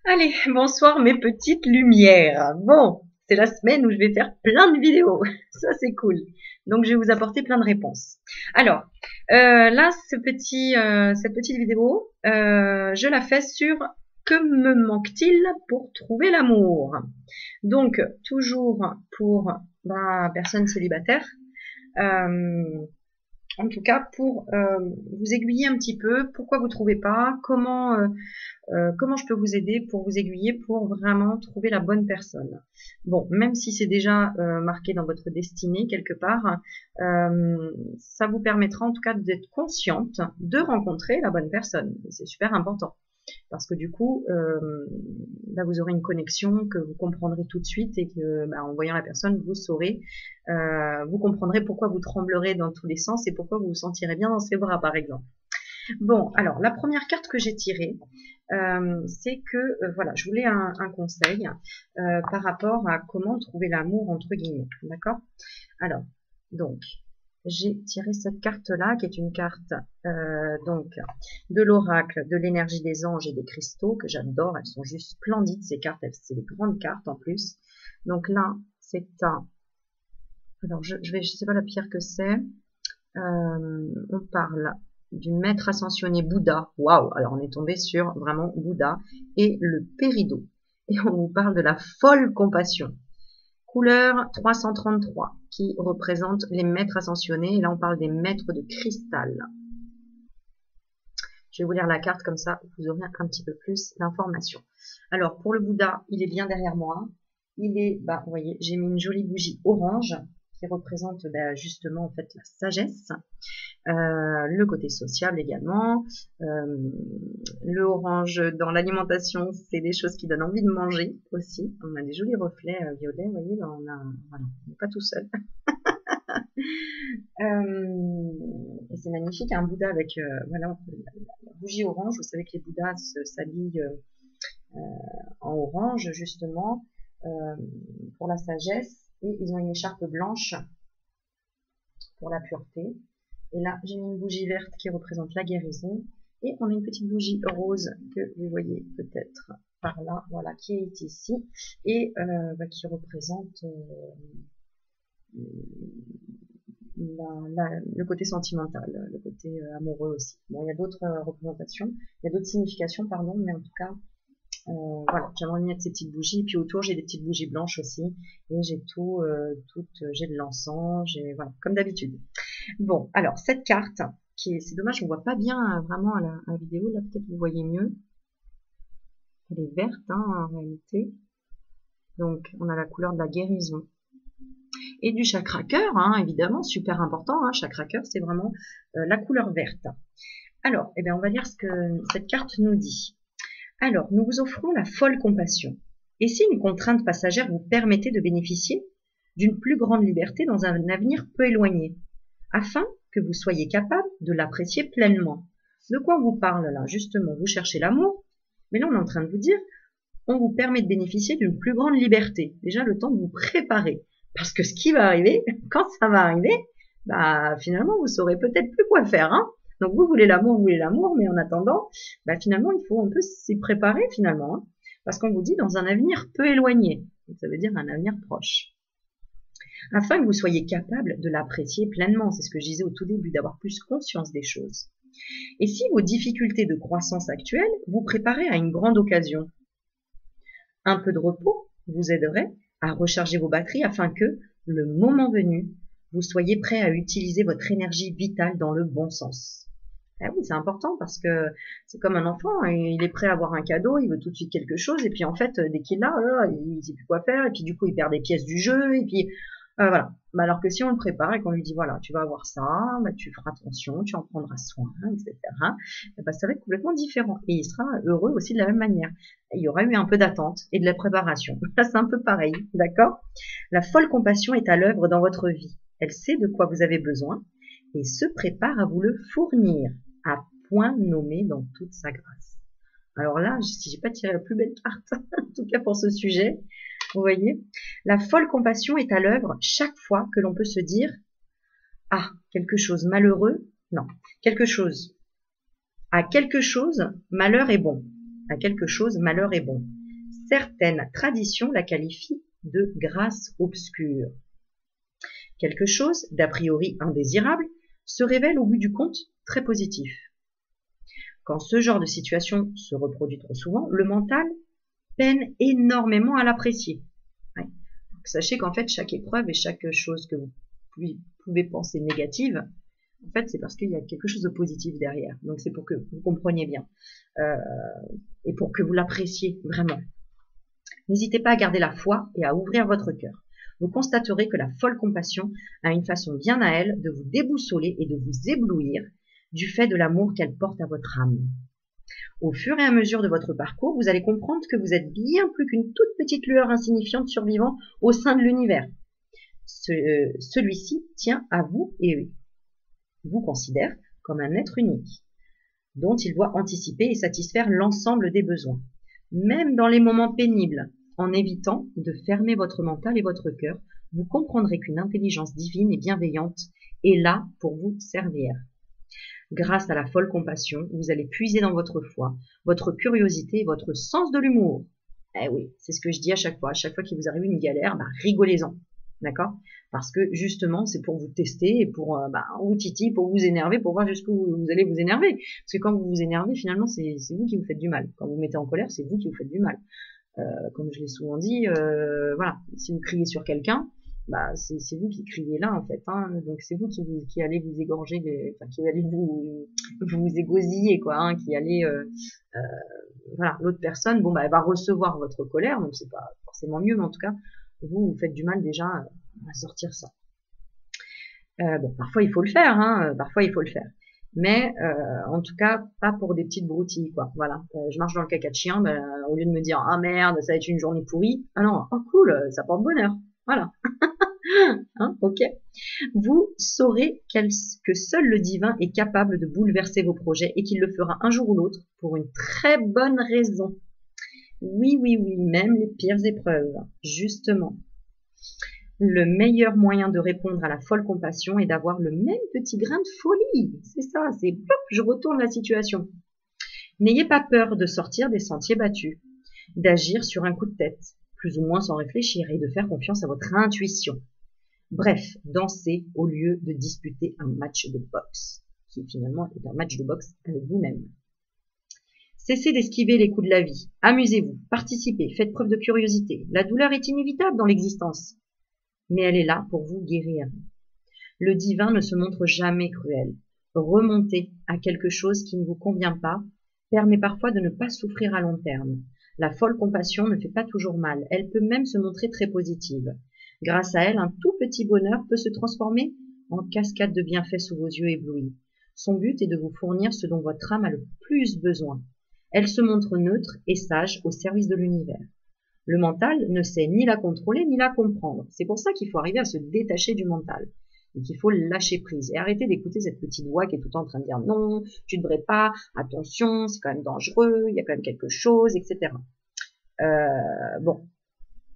Allez, bonsoir mes petites lumières. Bon, c'est la semaine où je vais faire plein de vidéos. Ça, c'est cool. Donc, je vais vous apporter plein de réponses. Alors, là, cette petite vidéo, je la fais sur que me manque-t-il pour trouver l'amour. Donc, toujours pour personnes célibataires. Euh, En tout cas, pour vous aiguiller un petit peu, pourquoi vous trouvez pas, comment je peux vous aider pour vous aiguiller pour vraiment trouver la bonne personne. Bon, même si c'est déjà marqué dans votre destinée quelque part, ça vous permettra en tout cas d'être consciente de rencontrer la bonne personne. C'est super important. Parce que du coup, vous aurez une connexion que vous comprendrez tout de suite et que, en voyant la personne, vous saurez, vous comprendrez pourquoi vous tremblerez dans tous les sens et pourquoi vous vous sentirez bien dans ses bras, par exemple. Bon, alors la première carte que j'ai tirée, c'est que voilà, je voulais un conseil par rapport à comment trouver l'amour entre guillemets, d'accord? Alors, donc j'ai tiré cette carte-là, qui est une carte donc de l'oracle, de l'énergie des anges et des cristaux, que j'adore. Elles sont juste splendides, ces cartes. C'est des grandes cartes en plus. Donc là, c'est un... Alors, je sais pas la pierre que c'est. On parle du maître ascensionné Bouddha. Waouh! Alors, on est tombé sur vraiment Bouddha et le péridot. Et on vous parle de la folle compassion. Couleur 333, qui représente les maîtres ascensionnés. Et là, on parle des maîtres de cristal. Je vais vous lire la carte comme ça, vous aurez un petit peu plus d'informations. Alors, pour le Bouddha, il est bien derrière moi. Il est, vous voyez, j'ai mis une jolie bougie orange qui représente justement en fait la sagesse. Le côté sociable également. Le orange dans l'alimentation, c'est des choses qui donnent envie de manger aussi. On a des jolis reflets violets, vous voyez, là on n'est pas tout seul. Et c'est magnifique, un Bouddha avec la bougie orange. Vous savez que les Bouddhas s'habillent en orange justement pour la sagesse, et ils ont une écharpe blanche pour la pureté. Et là, j'ai mis une bougie verte qui représente la guérison. Et on a une petite bougie rose que vous voyez peut-être par là, voilà, qui est ici. Et qui représente le côté sentimental, le côté amoureux aussi. Bon, il y a d'autres représentations, il y a d'autres significations, pardon, mais en tout cas, voilà, j'aimerais mettre ces petites bougies. Puis autour, j'ai des petites bougies blanches aussi. Et j'ai j'ai de l'encens, j'ai, voilà, comme d'habitude. Bon, alors, cette carte, c'est dommage, on voit pas bien vraiment à la vidéo, là, peut-être vous voyez mieux. Elle est verte, en réalité. Donc, on a la couleur de la guérison. Et du chakra cœur, évidemment, super important, chakra cœur, c'est vraiment la couleur verte. Alors, on va lire ce que cette carte nous dit. Alors, nous vous offrons la folle compassion. Et si une contrainte passagère vous permettait de bénéficier d'une plus grande liberté dans un avenir peu éloigné, afin que vous soyez capable de l'apprécier pleinement. De quoi on vous parle là? Justement, vous cherchez l'amour, mais là on est en train de vous dire, on vous permet de bénéficier d'une plus grande liberté. Déjà le temps de vous préparer. Parce que ce qui va arriver, quand ça va arriver, finalement vous saurez peut-être plus quoi faire. Donc vous voulez l'amour, mais en attendant, finalement il faut un peu s'y préparer finalement. Parce qu'on vous dit dans un avenir peu éloigné. Donc, ça veut dire un avenir proche. Afin que vous soyez capable de l'apprécier pleinement. C'est ce que je disais au tout début, d'avoir plus conscience des choses. Et si vos difficultés de croissance actuelles vous préparaient à une grande occasion, un peu de repos vous aiderait à recharger vos batteries afin que, le moment venu, vous soyez prêt à utiliser votre énergie vitale dans le bon sens. Ah oui, c'est important parce que c'est comme un enfant, il est prêt à avoir un cadeau, il veut tout de suite quelque chose, et puis en fait, dès qu'il l'a, il sait plus quoi faire, et puis du coup, il perd des pièces du jeu, et puis voilà. Alors que si on le prépare et qu'on lui dit voilà, tu vas avoir ça, tu feras attention, tu en prendras soin, etc. Ça va être complètement différent. Et il sera heureux aussi de la même manière. Il y aura eu un peu d'attente et de la préparation. Là, c'est un peu pareil, d'accord? La folle compassion est à l'œuvre dans votre vie. Elle sait de quoi vous avez besoin et se prépare à vous le fournir, à point nommé dans toute sa grâce. Alors là, si j'ai pas tiré la plus belle carte, en tout cas pour ce sujet, vous voyez, la folle compassion est à l'œuvre chaque fois que l'on peut se dire « Ah, quelque chose malheureux, non, quelque chose, à quelque chose, malheur est bon. à quelque chose, malheur est bon. Certaines traditions la qualifient de grâce obscure. Quelque chose d'a priori indésirable se révèle au bout du compte très positif. Quand ce genre de situation se reproduit trop souvent, le mental peine énormément à l'apprécier. Ouais. Sachez qu'en fait, chaque épreuve et chaque chose que vous pouvez penser négative, en fait, c'est parce qu'il y a quelque chose de positif derrière. Donc, c'est pour que vous compreniez bien et pour que vous l'appréciez vraiment. N'hésitez pas à garder la foi et à ouvrir votre cœur. Vous constaterez que la folle compassion a une façon bien à elle de vous déboussoler et de vous éblouir du fait de l'amour qu'elle porte à votre âme. Au fur et à mesure de votre parcours, vous allez comprendre que vous êtes bien plus qu'une toute petite lueur insignifiante survivant au sein de l'univers. Celui-ci tient à vous et vous considère comme un être unique, dont il doit anticiper et satisfaire l'ensemble des besoins, même dans les moments pénibles. En évitant de fermer votre mental et votre cœur, vous comprendrez qu'une intelligence divine et bienveillante est là pour vous servir. Grâce à la folle compassion, vous allez puiser dans votre foi, votre curiosité et votre sens de l'humour. Eh oui, c'est ce que je dis à chaque fois. À chaque fois qu'il vous arrive une galère, rigolez-en. D'accord? Parce que justement, c'est pour vous tester et pour vous titiller, pour vous énerver, pour voir jusqu'où vous allez vous énerver. Parce que quand vous vous énervez, finalement, c'est vous qui vous faites du mal. Quand vous vous mettez en colère, c'est vous qui vous faites du mal. Comme je l'ai souvent dit, voilà, si vous criez sur quelqu'un, c'est vous qui criez là en fait, hein, donc c'est vous qui allez vous égorger, qui allez vous égosiller quoi, hein, qui allez, voilà, l'autre personne, elle va recevoir votre colère, donc c'est pas forcément mieux, mais en tout cas, vous faites du mal déjà à sortir ça. Parfois il faut le faire, hein, parfois il faut le faire. Mais en tout cas, pas pour des petites broutilles, quoi. Voilà, je marche dans le caca de chien, au lieu de me dire ah merde, ça va être une journée pourrie, ah non, oh cool, ça porte bonheur. Voilà, hein, ok. Vous saurez que seul le divin est capable de bouleverser vos projets et qu'il le fera un jour ou l'autre pour une très bonne raison. Oui, oui, oui, même les pires épreuves, justement. Le meilleur moyen de répondre à la folle compassion est d'avoir le même petit grain de folie. C'est ça, c'est pop, je retourne la situation. N'ayez pas peur de sortir des sentiers battus, d'agir sur un coup de tête, plus ou moins sans réfléchir, et de faire confiance à votre intuition. Bref, dansez au lieu de disputer un match de boxe, qui finalement est un match de boxe avec vous-même. Cessez d'esquiver les coups de la vie. Amusez-vous, participez, faites preuve de curiosité. La douleur est inévitable dans l'existence, mais elle est là pour vous guérir. Le divin ne se montre jamais cruel. Remonter à quelque chose qui ne vous convient pas permet parfois de ne pas souffrir à long terme. La folle compassion ne fait pas toujours mal, elle peut même se montrer très positive. Grâce à elle, un tout petit bonheur peut se transformer en cascade de bienfaits sous vos yeux éblouis. Son but est de vous fournir ce dont votre âme a le plus besoin. Elle se montre neutre et sage au service de l'univers. Le mental ne sait ni la contrôler ni la comprendre. C'est pour ça qu'il faut arriver à se détacher du mental et qu'il faut lâcher prise et arrêter d'écouter cette petite voix qui est tout le temps en train de dire non, tu ne devrais pas, attention, c'est quand même dangereux, il y a quand même quelque chose, etc.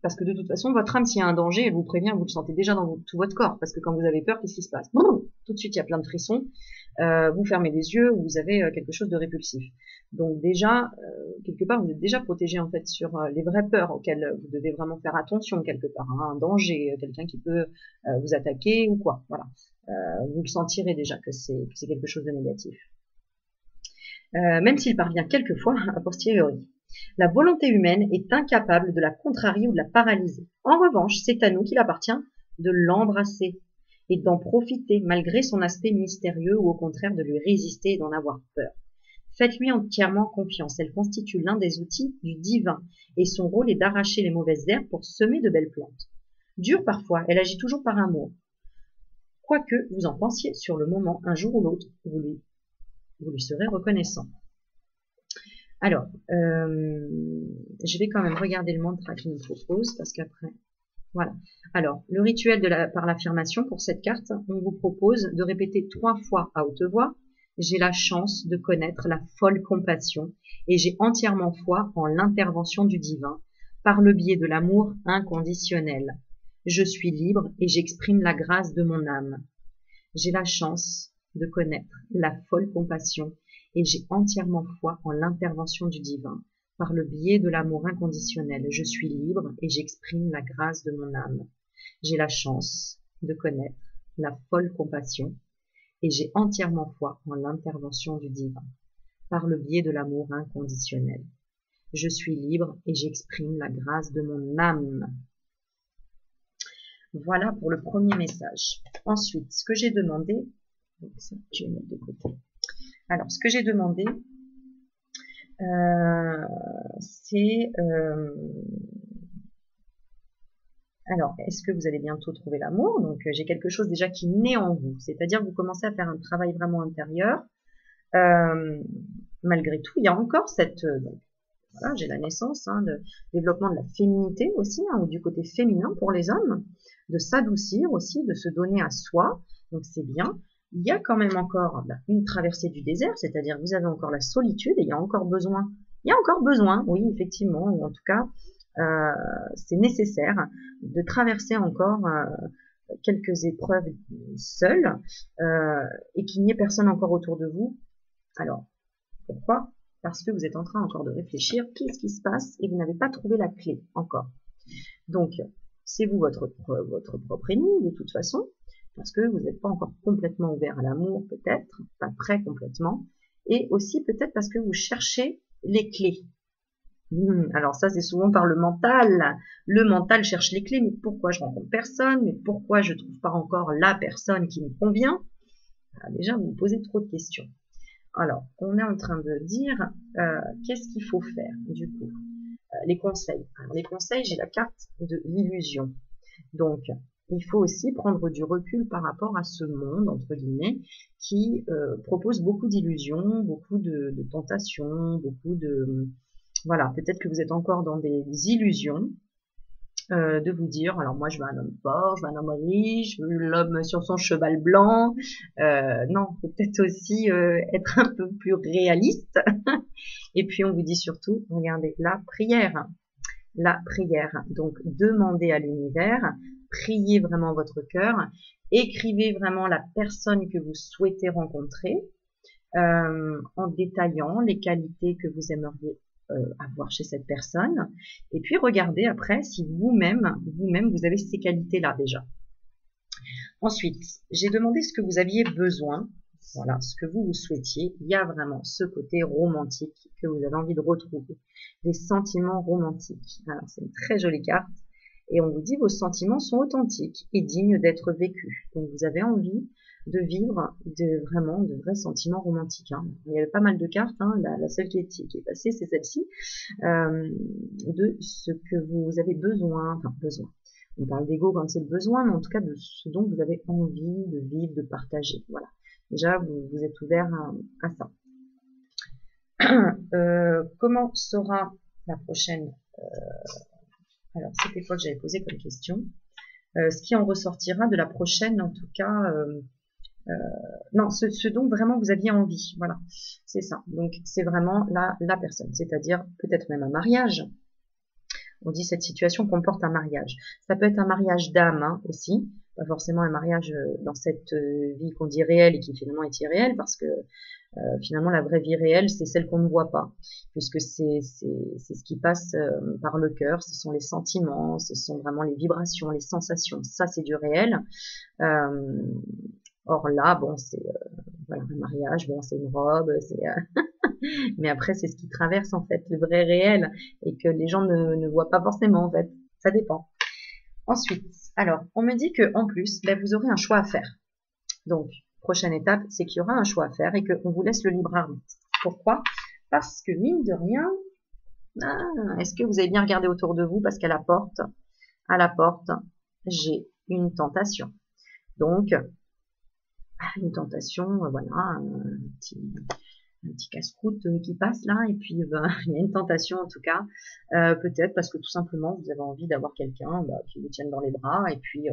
Parce que de toute façon, votre âme, s'il y a un danger, elle vous prévient, vous le sentez déjà dans tout votre corps, parce que quand vous avez peur, qu'est-ce qui se passe? Tout de suite, il y a plein de frissons, vous fermez les yeux, ou vous avez quelque chose de répulsif. Donc déjà, quelque part, vous êtes déjà protégé en fait sur les vraies peurs auxquelles vous devez vraiment faire attention quelque part, hein, un danger, quelqu'un qui peut vous attaquer ou quoi, voilà. Vous le sentirez déjà que c'est quelque chose de négatif. Même s'il parvient quelquefois a posteriori. La volonté humaine est incapable de la contrarier ou de la paralyser. En revanche, c'est à nous qu'il appartient de l'embrasser et d'en profiter malgré son aspect mystérieux ou au contraire de lui résister et d'en avoir peur. Faites-lui entièrement confiance, elle constitue l'un des outils du divin et son rôle est d'arracher les mauvaises herbes pour semer de belles plantes. Dure parfois, elle agit toujours par amour. Quoi que vous en pensiez sur le moment, un jour ou l'autre, vous lui serez reconnaissant. Alors, je vais quand même regarder le mantra qu'il nous propose, parce qu'après, voilà. Alors, le rituel par l'affirmation, pour cette carte, on vous propose de répéter 3 fois à haute voix, j'ai la chance de connaître la folle compassion, et j'ai entièrement foi en l'intervention du divin, par le biais de l'amour inconditionnel. Je suis libre et j'exprime la grâce de mon âme. J'ai la chance de connaître la folle compassion, et j'ai entièrement foi en l'intervention du divin, par le biais de l'amour inconditionnel. Je suis libre et j'exprime la grâce de mon âme. J'ai la chance de connaître la folle compassion et j'ai entièrement foi en l'intervention du divin, par le biais de l'amour inconditionnel. Je suis libre et j'exprime la grâce de mon âme. Voilà pour le premier message. Ensuite, ce que j'ai demandé, donc ça, je vais mettre de côté. Alors, ce que j'ai demandé, c'est alors, est-ce que vous allez bientôt trouver l'amour? Donc, j'ai quelque chose déjà qui naît en vous, c'est-à-dire que vous commencez à faire un travail vraiment intérieur. Malgré tout, il y a encore cette donc, voilà, j'ai la naissance, le développement de la féminité aussi, ou du côté féminin pour les hommes, de s'adoucir aussi, de se donner à soi, donc c'est bien. Il y a quand même encore une traversée du désert, c'est-à-dire que vous avez encore la solitude et il y a encore besoin, oui, effectivement, ou en tout cas, c'est nécessaire de traverser encore quelques épreuves seules et qu'il n'y ait personne encore autour de vous. Alors, pourquoi? Parce que vous êtes en train encore de réfléchir, qu'est-ce qui se passe et vous n'avez pas trouvé la clé encore. Donc, c'est vous votre propre ennemi de toute façon, parce que vous n'êtes pas encore complètement ouvert à l'amour, peut-être, pas prêt complètement, et aussi peut-être parce que vous cherchez les clés. Alors ça, c'est souvent par le mental. Le mental cherche les clés, mais pourquoi je rencontre personne? Mais pourquoi je trouve pas encore la personne qui me convient? Déjà, vous vous posez trop de questions. Alors, on est en train de dire qu'est-ce qu'il faut faire, du coup. Les conseils. Alors, les conseils, j'ai la carte de l'illusion. Donc, il faut aussi prendre du recul par rapport à ce monde, entre guillemets, qui propose beaucoup d'illusions, beaucoup de tentations, beaucoup de... Voilà, peut-être que vous êtes encore dans des illusions de vous dire, alors moi je veux un homme fort, je veux un homme riche, je veux l'homme sur son cheval blanc. Non, faut peut-être aussi être un peu plus réaliste. Et puis on vous dit surtout, regardez, la prière. La prière. Donc demandez à l'univers, priez vraiment votre cœur, écrivez vraiment la personne que vous souhaitez rencontrer en détaillant les qualités que vous aimeriez avoir chez cette personne, et puis regardez après si vous-même vous avez ces qualités-là déjà. Ensuite, j'ai demandé ce que vous aviez besoin, voilà, ce que vous souhaitiez. Il y a vraiment ce côté romantique que vous avez envie de retrouver, des sentiments romantiques. Alors c'est une très jolie carte, et on vous dit vos sentiments sont authentiques et dignes d'être vécus. Donc vous avez envie de vivre vraiment de vrais sentiments romantiques. Il y avait pas mal de cartes, la seule qui est passée, c'est celle-ci, de ce que vous avez besoin, on parle d'ego quand c'est le besoin, mais en tout cas de ce dont vous avez envie de vivre, de partager. Voilà. Déjà, vous êtes ouvert à ça. Comment sera la prochaine alors, c'était quoi que j'avais posé comme question? Ce qui en ressortira de la prochaine, en tout cas... non, ce dont vraiment vous aviez envie, voilà, c'est ça. Donc c'est vraiment la personne, c'est-à-dire peut-être même un mariage. On dit cette situation comporte un mariage. Ça peut être un mariage d'âme aussi, pas forcément un mariage dans cette vie qu'on dit réelle et qui finalement est irréelle, parce que finalement la vraie vie réelle c'est celle qu'on ne voit pas, puisque c'est ce qui passe par le cœur, ce sont les sentiments, ce sont vraiment les vibrations, les sensations, ça c'est du réel. Or là, bon, c'est voilà, un mariage, bon, c'est une robe, c'est mais après c'est ce qui traverse en fait le vrai réel et que les gens ne voient pas forcément en fait. Ça dépend. Ensuite, alors, on me dit que en plus, vous aurez un choix à faire. Donc, prochaine étape, c'est qu'il y aura un choix à faire et qu'on vous laisse le libre arbitre. Pourquoi? Parce que mine de rien, est-ce que vous avez bien regardé autour de vous? Parce qu'à la porte, j'ai une tentation. Donc, une tentation, voilà, un petit casse-croûte qui passe là, et puis il y a une tentation en tout cas, peut-être parce que tout simplement vous avez envie d'avoir quelqu'un qui vous tienne dans les bras, et puis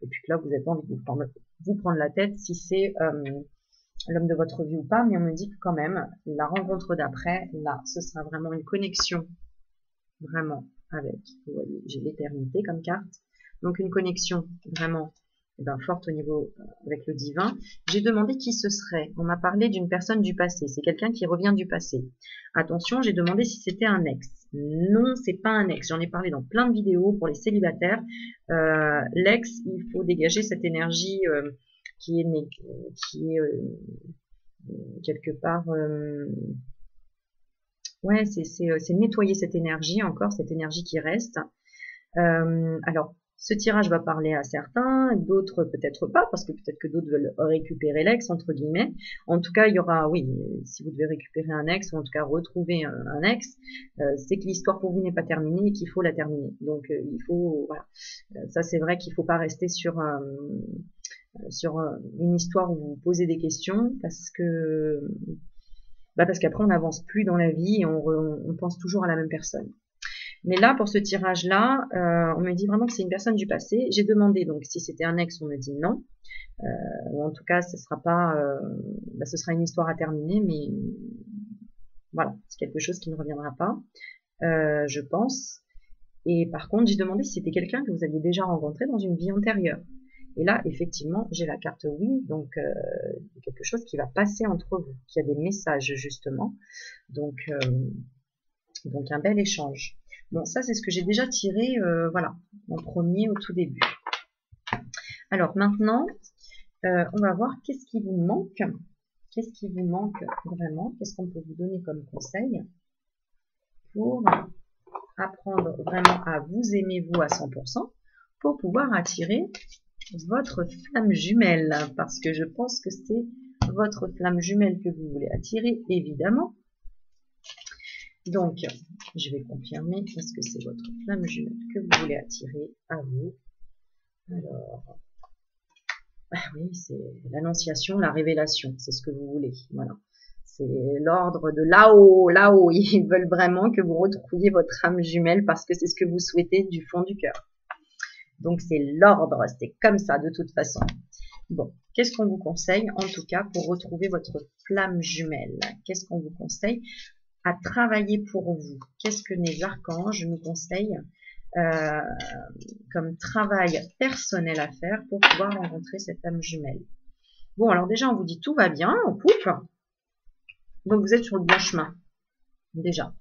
que là vous n'avez pas envie de vous prendre la tête si c'est l'homme de votre vie ou pas, mais on me dit que quand même la rencontre d'après, là, ce sera vraiment une connexion, vraiment avec, vous voyez, j'ai l'éternité comme carte, donc une connexion vraiment forte au niveau avec le divin. J'ai demandé qui ce serait. On m'a parlé d'une personne du passé. C'est quelqu'un qui revient du passé. Attention, j'ai demandé si c'était un ex. Non, c'est pas un ex. J'en ai parlé dans plein de vidéos pour les célibataires. L'ex, il faut dégager cette énergie qui est quelque part... ouais, c'est nettoyer cette énergie encore, cette énergie qui reste. Alors, ce tirage va parler à certains, d'autres peut-être pas, parce que peut-être que d'autres veulent récupérer l'ex, entre guillemets. En tout cas, il y aura, oui, si vous devez récupérer un ex, ou en tout cas retrouver un ex, c'est que l'histoire pour vous n'est pas terminée et qu'il faut la terminer. Donc, il faut, voilà. Ça, c'est vrai qu'il faut pas rester sur une histoire où vous vous posez des questions, parce qu'après, on n'avance plus dans la vie et on pense toujours à la même personne. Mais là, pour ce tirage-là, on me dit vraiment que c'est une personne du passé. J'ai demandé donc si c'était un ex, on me dit non. Ou en tout cas, ce sera pas, ce sera une histoire à terminer, mais voilà, c'est quelque chose qui ne reviendra pas, je pense. Et par contre, j'ai demandé si c'était quelqu'un que vous aviez déjà rencontré dans une vie antérieure. Et là, effectivement, j'ai la carte oui, donc quelque chose qui va passer entre vous, qui a des messages justement. Donc un bel échange. Bon, ça, c'est ce que j'ai déjà tiré, voilà, en premier au tout début. Alors, maintenant, on va voir qu'est-ce qui vous manque. Qu'est-ce qui vous manque vraiment? Qu'est-ce qu'on peut vous donner comme conseil pour apprendre vraiment à vous aimer, vous, à 100%, pour pouvoir attirer votre flamme jumelle. Parce que je pense que c'est votre flamme jumelle que vous voulez attirer, évidemment. Donc, je vais confirmer, est-ce que c'est votre flamme jumelle que vous voulez attirer à vous? Alors, oui, c'est l'annonciation, la révélation, c'est ce que vous voulez, voilà. C'est l'ordre de là-haut, là-haut, ils veulent vraiment que vous retrouviez votre âme jumelle parce que c'est ce que vous souhaitez du fond du cœur. Donc, c'est l'ordre, c'est comme ça de toute façon. Bon, qu'est-ce qu'on vous conseille, en tout cas, pour retrouver votre flamme jumelle? Qu'est-ce qu'on vous conseille à travailler pour vous? Qu'est-ce que les archanges nous conseillent comme travail personnel à faire pour pouvoir rencontrer cette âme jumelle? Bon, alors déjà, on vous dit tout va bien en couple. Donc, vous êtes sur le bon chemin. Déjà,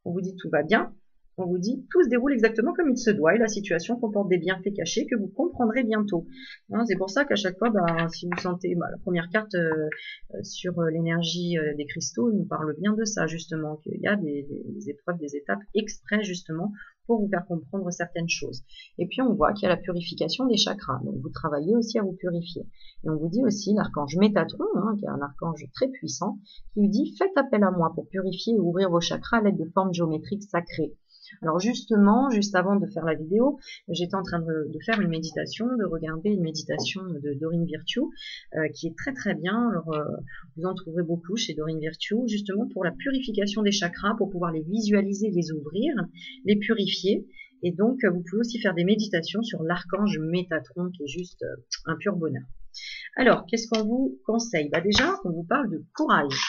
on vous dit tout va bien. On vous dit tout se déroule exactement comme il se doit et la situation comporte des bienfaits cachés que vous comprendrez bientôt. Hein, c'est pour ça qu'à chaque fois, si vous sentez la première carte sur l'énergie des cristaux, nous parle bien de ça justement, qu'il y a des épreuves, des étapes exprès justement pour vous faire comprendre certaines choses. Et puis on voit qu'il y a la purification des chakras, donc vous travaillez aussi à vous purifier. Et on vous dit aussi l'archange Métatron, qui est un archange très puissant, qui vous dit faites appel à moi pour purifier et ouvrir vos chakras à l'aide de formes géométriques sacrées. Alors justement, juste avant de faire la vidéo, j'étais en train de faire une méditation, de regarder une méditation de Dorine Virtue, qui est très très bien. Alors, vous en trouverez beaucoup chez Dorine Virtue, justement pour la purification des chakras, pour pouvoir les visualiser, les ouvrir, les purifier. Et donc, vous pouvez aussi faire des méditations sur l'archange Métatron, qui est juste un pur bonheur. Alors, qu'est-ce qu'on vous conseille? Déjà, on vous parle de courage.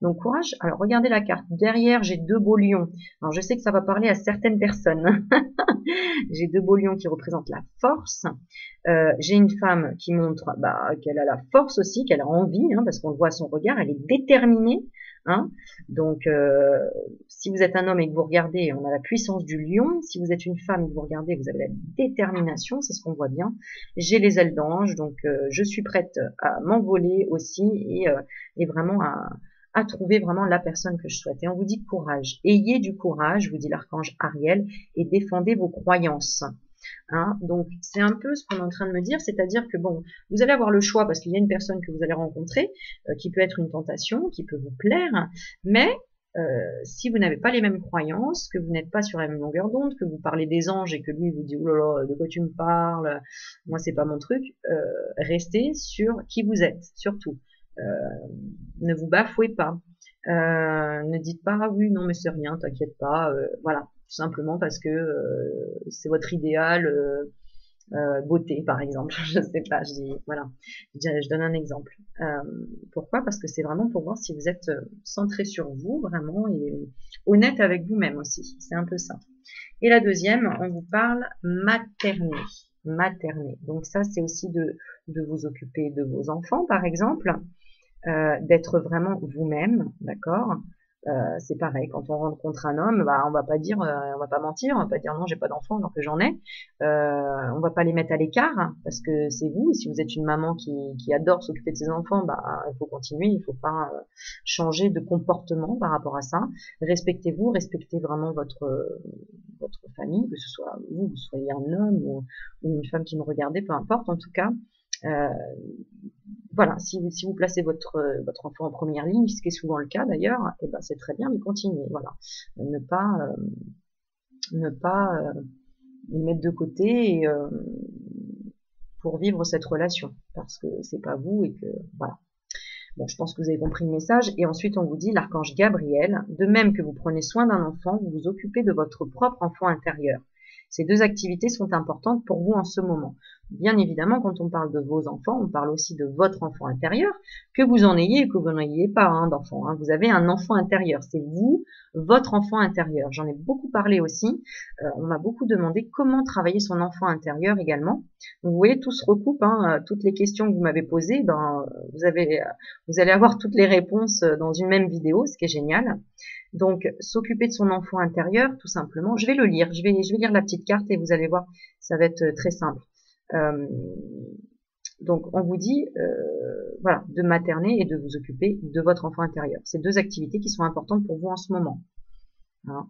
Donc courage, alors regardez la carte, derrière j'ai deux beaux lions, alors je sais que ça va parler à certaines personnes, j'ai deux beaux lions qui représentent la force, j'ai une femme qui montre qu'elle a la force aussi, qu'elle a envie, parce qu'on le voit à son regard, elle est déterminée, donc si vous êtes un homme et que vous regardez, on a la puissance du lion, si vous êtes une femme et que vous regardez, vous avez la détermination, c'est ce qu'on voit bien, j'ai les ailes d'ange, donc je suis prête à m'envoler aussi et vraiment à trouver vraiment la personne que je souhaite. Et on vous dit courage. Ayez du courage, vous dit l'archange Ariel, et défendez vos croyances. Donc, c'est un peu ce qu'on est en train de me dire, c'est-à-dire que bon, vous allez avoir le choix parce qu'il y a une personne que vous allez rencontrer qui peut être une tentation, qui peut vous plaire, mais si vous n'avez pas les mêmes croyances, que vous n'êtes pas sur la même longueur d'onde, que vous parlez des anges et que lui vous dit oh là là, de quoi tu me parles, moi c'est pas mon truc, restez sur qui vous êtes, surtout. Ne vous bafouez pas, ne dites pas ah oui non mais c'est rien, t'inquiète pas, voilà, tout simplement parce que c'est votre idéal beauté par exemple, je sais pas, je dis voilà, je donne un exemple. Pourquoi? Parce que c'est vraiment pour voir si vous êtes centré sur vous vraiment et honnête avec vous-même aussi, c'est un peu ça. Et la deuxième, on vous parle materner. materner. Donc ça, c'est aussi de vous occuper de vos enfants, par exemple, d'être vraiment vous-même, d'accord. C'est pareil, quand on rencontre un homme, bah, on va pas dire, on va pas mentir, on va pas dire non, j'ai pas d'enfant alors que j'en ai. On va pas les mettre à l'écart hein, parce que c'est vous. Et si vous êtes une maman qui adore s'occuper de ses enfants, bah il faut continuer, il faut pas changer de comportement par rapport à ça. Respectez-vous, respectez vraiment votre famille, que ce soit vous soyez un homme ou une femme qui me regardez, peu importe. En tout cas, euh, voilà, si vous placez votre enfant en première ligne, ce qui est souvent le cas d'ailleurs, et ben c'est très bien, mais continuez, voilà, ne pas le mettre de côté et, pour vivre cette relation, parce que c'est pas vous et que voilà. Bon, je pense que vous avez compris le message. Et ensuite, on vous dit, l'archange Gabriel, de même que vous prenez soin d'un enfant, vous vous occupez de votre propre enfant intérieur. Ces deux activités sont importantes pour vous en ce moment. Bien évidemment, quand on parle de vos enfants, on parle aussi de votre enfant intérieur, que vous en ayez ou que vous n'en ayez pas hein, d'enfant. Hein. Vous avez un enfant intérieur, c'est vous, votre enfant intérieur. J'en ai beaucoup parlé aussi. On m'a beaucoup demandé comment travailler son enfant intérieur également. Donc, vous voyez, tout se recoupe. Hein, toutes les questions que vous m'avez posées, ben, vous allez avoir toutes les réponses dans une même vidéo, ce qui est génial. Donc, s'occuper de son enfant intérieur, tout simplement. Je vais le lire. Je vais lire la petite carte et vous allez voir, ça va être très simple. Donc, on vous dit, voilà, de materner et de vous occuper de votre enfant intérieur. C'est deux activités qui sont importantes pour vous en ce moment. Hein.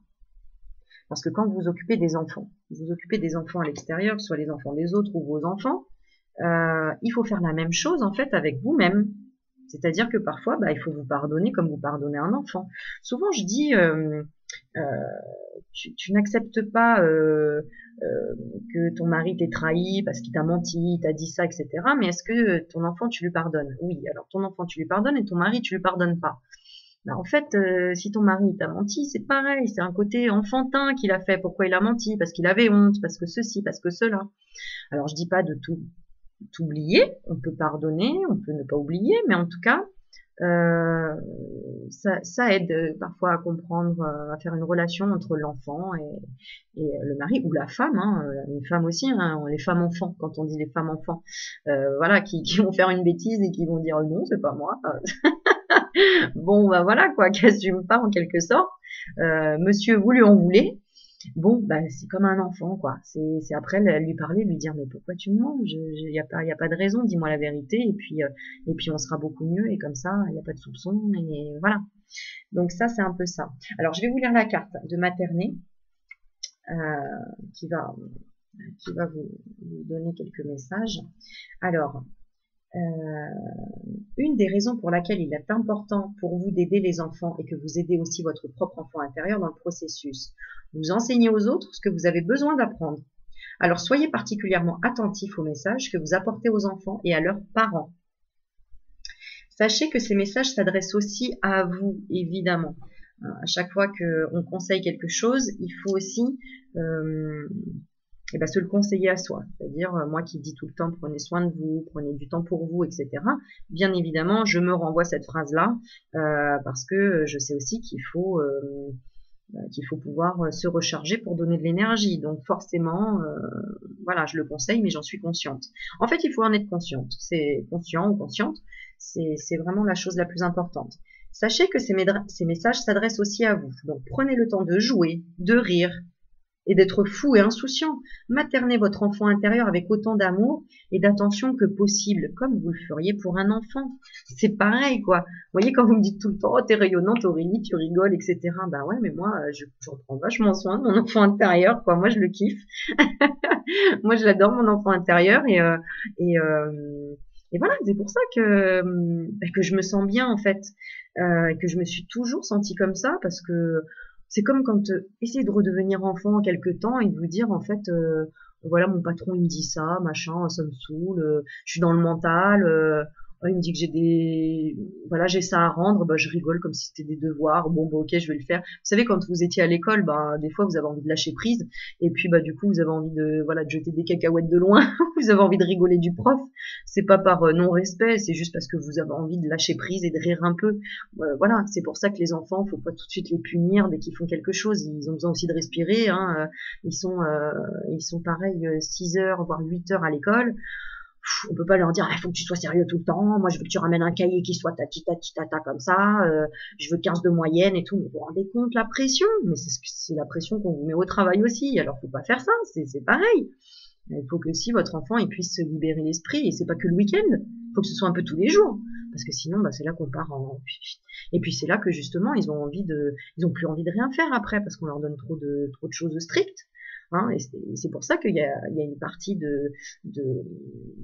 Parce que quand vous vous occupez des enfants, vous occupez des enfants à l'extérieur, soit les enfants des autres ou vos enfants, il faut faire la même chose en fait avec vous-même. C'est-à-dire que parfois, bah, il faut vous pardonner comme vous pardonnez un enfant. Souvent, je dis, tu n'acceptes pas que ton mari t'ait trahi parce qu'il t'a menti, il t'a dit ça, etc. Mais est-ce que ton enfant, tu lui pardonnes? Oui, alors ton enfant, tu lui pardonnes et ton mari, tu lui pardonnes pas. Bah, en fait, si ton mari t'a menti, c'est pareil, c'est un côté enfantin qu'il a fait. Pourquoi il a menti? Parce qu'il avait honte, parce que ceci, parce que cela. Alors, je dis pas de tout oublier, on peut pardonner, on peut ne pas oublier, mais en tout cas, ça aide parfois à comprendre, à faire une relation entre l'enfant et le mari ou la femme, hein, les femmes aussi, hein, les femmes enfants, quand on dit les femmes enfants, voilà, qui vont faire une bêtise et qui vont dire non, c'est pas moi. Bon, bah voilà quoi, qu'assume pas en quelque sorte. Monsieur, vous lui en voulez. Bon, bah, c'est comme un enfant, quoi. C'est après lui parler, lui dire, mais pourquoi tu me mens? Il y a pas de raison, dis-moi la vérité, et puis on sera beaucoup mieux, et comme ça, il n'y a pas de soupçon, et voilà. Donc ça, c'est un peu ça. Alors, je vais vous lire la carte de materner, qui va vous donner quelques messages. Alors, une des raisons pour laquelle il est important pour vous d'aider les enfants et que vous aidez aussi votre propre enfant intérieur dans le processus. Vous enseignez aux autres ce que vous avez besoin d'apprendre. Alors soyez particulièrement attentifs aux messages que vous apportez aux enfants et à leurs parents. Sachez que ces messages s'adressent aussi à vous, évidemment. À chaque fois qu'on conseille quelque chose, il faut aussi et ben, se le conseiller à soi. C'est-à-dire, moi qui dis tout le temps, prenez soin de vous, prenez du temps pour vous, etc. Bien évidemment, je me renvoie cette phrase-là, parce que je sais aussi qu'il faut pouvoir se recharger pour donner de l'énergie. Donc forcément, voilà, je le conseille, mais j'en suis consciente. En fait, il faut en être consciente. C'est conscient ou consciente, c'est vraiment la chose la plus importante. Sachez que ces messages s'adressent aussi à vous. Donc prenez le temps de jouer, de rire, et d'être fou et insouciant. Maternez votre enfant intérieur avec autant d'amour et d'attention que possible, comme vous le feriez pour un enfant. C'est pareil, quoi. Vous voyez, quand vous me dites tout le temps, oh, t'es rayonnante, Aurélie, tu rigoles, etc. Ben ouais, mais moi, je reprends vachement soin de mon enfant intérieur, quoi. Moi, je le kiffe. Moi, je l'adore, mon enfant intérieur, et voilà, c'est pour ça que je me sens bien, en fait, que je me suis toujours sentie comme ça, parce que c'est comme quand essayez de redevenir enfant quelque temps et de vous dire en fait voilà, mon patron il me dit ça, machin, ça me saoule, je suis dans le mental, Il me dit que voilà, j'ai ça à rendre, bah, je rigole comme si c'était des devoirs. Bon, bah, ok, je vais le faire. Vous savez, quand vous étiez à l'école, bah, des fois, vous avez envie de lâcher prise. Et puis, bah, du coup, vous avez envie voilà, de jeter des cacahuètes de loin. Vous avez envie de rigoler du prof. C'est pas par non-respect, c'est juste parce que vous avez envie de lâcher prise et de rire un peu. Voilà, c'est pour ça que les enfants, faut pas tout de suite les punir dès qu'ils font quelque chose. Ils ont besoin aussi de respirer, hein. Ils sont pareil, 6 heures, voire 8 heures à l'école. On peut pas leur dire, il faut que tu sois sérieux tout le temps, moi je veux que tu ramènes un cahier qui soit tata comme ça, je veux 15 de moyenne et tout, mais vous vous rendez compte la pression, mais c'est la pression qu'on vous met au travail aussi, alors faut pas faire ça, c'est pareil. Il faut que si votre enfant il puisse se libérer l'esprit, et c'est pas que le week-end, il faut que ce soit un peu tous les jours, parce que sinon bah, c'est là qu'on part en... Et puis c'est là que justement ils ont plus envie de rien faire après, parce qu'on leur donne trop de choses strictes. Hein, et c'est pour ça qu'il y a une partie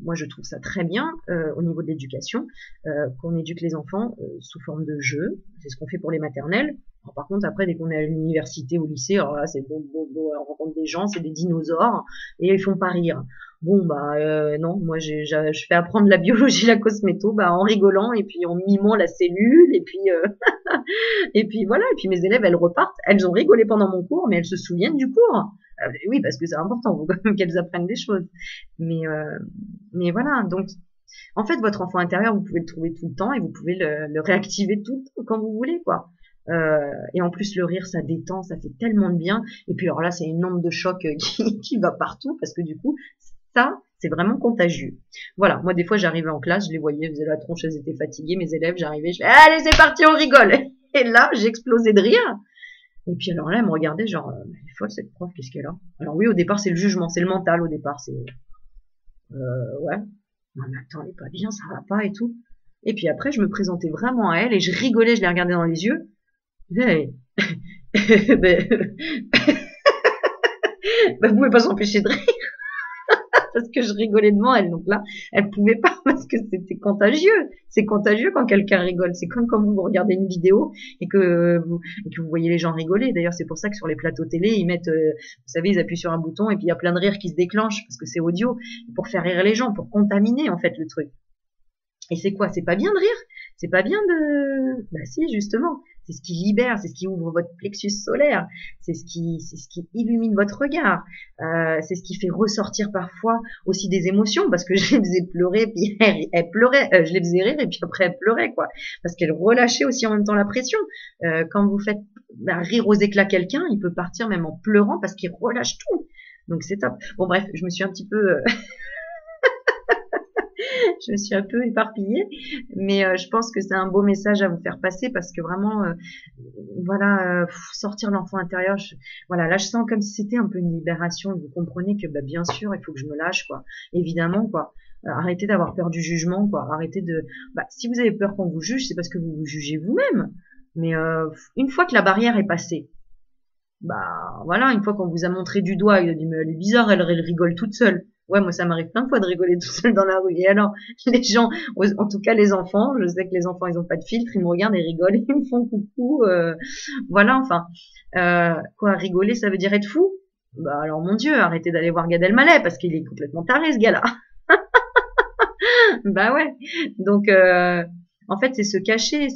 moi je trouve ça très bien au niveau de l'éducation, qu'on éduque les enfants sous forme de jeu. C'est ce qu'on fait pour les maternelles. Alors, par contre après dès qu'on est à l'université, au lycée, alors là c'est bon, on rencontre des gens, c'est des dinosaures et ils font pas rire. Bon bah non, moi je fais apprendre la biologie, la cosméto, bah en rigolant et puis en mimant la cellule et puis et puis voilà, et puis mes élèves elles repartent, elles ont rigolé pendant mon cours mais elles se souviennent du cours. Oui, parce que c'est important, faut quand même qu'elles apprennent des choses. Mais voilà, donc en fait votre enfant intérieur, vous pouvez le trouver tout le temps et vous pouvez le réactiver tout le temps quand vous voulez, quoi. Et en plus le rire ça détend, ça fait tellement de bien. Et puis alors là c'est une onde de choc qui va partout parce que du coup ça c'est vraiment contagieux. Voilà, moi des fois j'arrivais en classe, je les voyais, elles faisaient la tronche, elles étaient fatiguées, mes élèves, j'arrivais, je fais allez c'est parti on rigole. Et là j'explosais de rire. Et puis alors là, elle me regardait genre, elle est folle cette prof, qu'est-ce qu'elle a? Alors oui, au départ, c'est le jugement, c'est le mental au départ, c'est ouais, non mais attends, elle est pas bien, ça va pas et tout. Et puis après, je me présentais vraiment à elle et je rigolais, je les regardais dans les yeux. Et, ben, vous pouvez pas s'empêcher de rire parce que je rigolais devant elle. Donc là, elle pouvait pas parce que c'était contagieux. C'est contagieux quand quelqu'un rigole. C'est comme quand vous regardez une vidéo et que vous voyez les gens rigoler. D'ailleurs, c'est pour ça que sur les plateaux télé, ils mettent, vous savez, ils appuient sur un bouton et puis il y a plein de rires qui se déclenchent parce que c'est audio pour faire rire les gens, pour contaminer en fait le truc. Et c'est quoi? C'est pas bien de rire? C'est pas bien de... Bah si, justement. C'est ce qui libère, c'est ce qui ouvre votre plexus solaire, c'est ce qui illumine votre regard, c'est ce qui fait ressortir parfois aussi des émotions, parce que je les faisais pleurer, puis elle pleurait, je les faisais rire, et puis après elle pleurait, quoi, parce qu'elle relâchait aussi en même temps la pression. Quand vous faites rire aux éclats quelqu'un, il peut partir même en pleurant parce qu'il relâche tout. Donc c'est top. Bon bref, je me suis un petit peu... je me suis un peu éparpillée, mais je pense que c'est un beau message à vous faire passer parce que vraiment, voilà, sortir l'enfant intérieur, voilà, là je sens comme si c'était un peu une libération. Vous comprenez que bah, bien sûr, il faut que je me lâche, quoi, évidemment, quoi. Arrêtez d'avoir peur du jugement, quoi. Arrêtez de, bah, si vous avez peur qu'on vous juge, c'est parce que vous vous jugez vous-même. Mais une fois que la barrière est passée, bah voilà, une fois qu'on vous a montré du doigt, il a dit mais elle est bizarre, elle rigole toute seule. Ouais, moi ça m'arrive plein de fois de rigoler toute seule dans la rue. Et alors, les gens, en tout cas les enfants, je sais que les enfants ils ont pas de filtre, ils me regardent et rigolent, ils me font coucou. Voilà, enfin, quoi, rigoler ça veut dire être fou? Bah alors mon Dieu, arrêtez d'aller voir Gad Elmaleh parce qu'il est complètement taré ce gars-là. Bah ouais, donc en fait, c'est se cacher,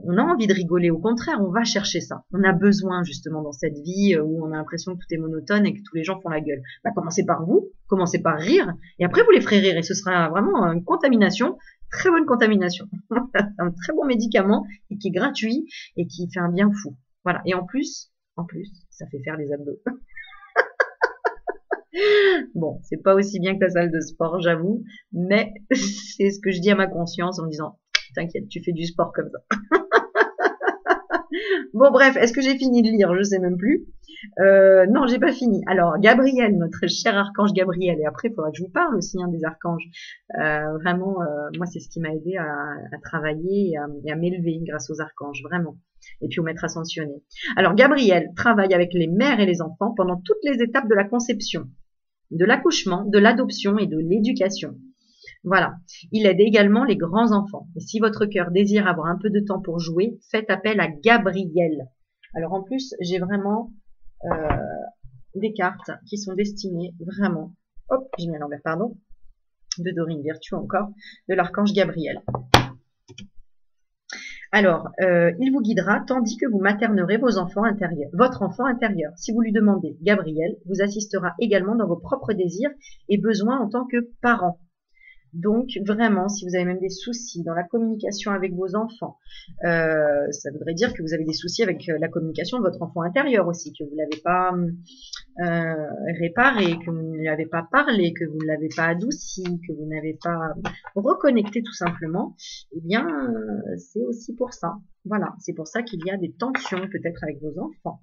on a envie de rigoler, au contraire, on va chercher ça. On a besoin justement dans cette vie où on a l'impression que tout est monotone et que tous les gens font la gueule. Bah, commencez par vous, commencez par rire, et après vous les ferez rire, et ce sera vraiment une contamination, très bonne contamination. Un très bon médicament, et qui est gratuit, et qui fait un bien fou. Voilà, et en plus, ça fait faire les abdos. Bon, c'est pas aussi bien que la salle de sport, j'avoue, mais c'est ce que je dis à ma conscience en me disant, t'inquiète, tu fais du sport comme ça. Bon, bref, est-ce que j'ai fini de lire? Je sais même plus. Non, j'ai pas fini. Alors, Gabriel, notre cher archange Gabriel, et après, il faudra que je vous parle aussi des archanges. Vraiment, moi, c'est ce qui m'a aidé à travailler et à m'élever grâce aux archanges, vraiment. Et puis au maître ascensionné. Alors, Gabriel travaille avec les mères et les enfants pendant toutes les étapes de la conception, de l'accouchement, de l'adoption et de l'éducation. Voilà. Il aide également les grands enfants. Et si votre cœur désire avoir un peu de temps pour jouer, faites appel à Gabriel. Alors en plus, j'ai vraiment des cartes qui sont destinées vraiment, hop, j'ai mis à l'envers, pardon, de Dorine Virtue encore, de l'archange Gabriel. Alors, il vous guidera tandis que vous maternerez votre enfant intérieur. Si vous lui demandez, Gabriel vous assistera également dans vos propres désirs et besoins en tant que parent. Donc, vraiment, si vous avez même des soucis dans la communication avec vos enfants, ça voudrait dire que vous avez des soucis avec la communication de votre enfant intérieur aussi, que vous ne l'avez pas réparé, que vous ne l'avez pas parlé, que vous ne l'avez pas adouci, que vous n'avez pas reconnecté tout simplement, eh bien, c'est aussi pour ça. Voilà, c'est pour ça qu'il y a des tensions peut-être avec vos enfants.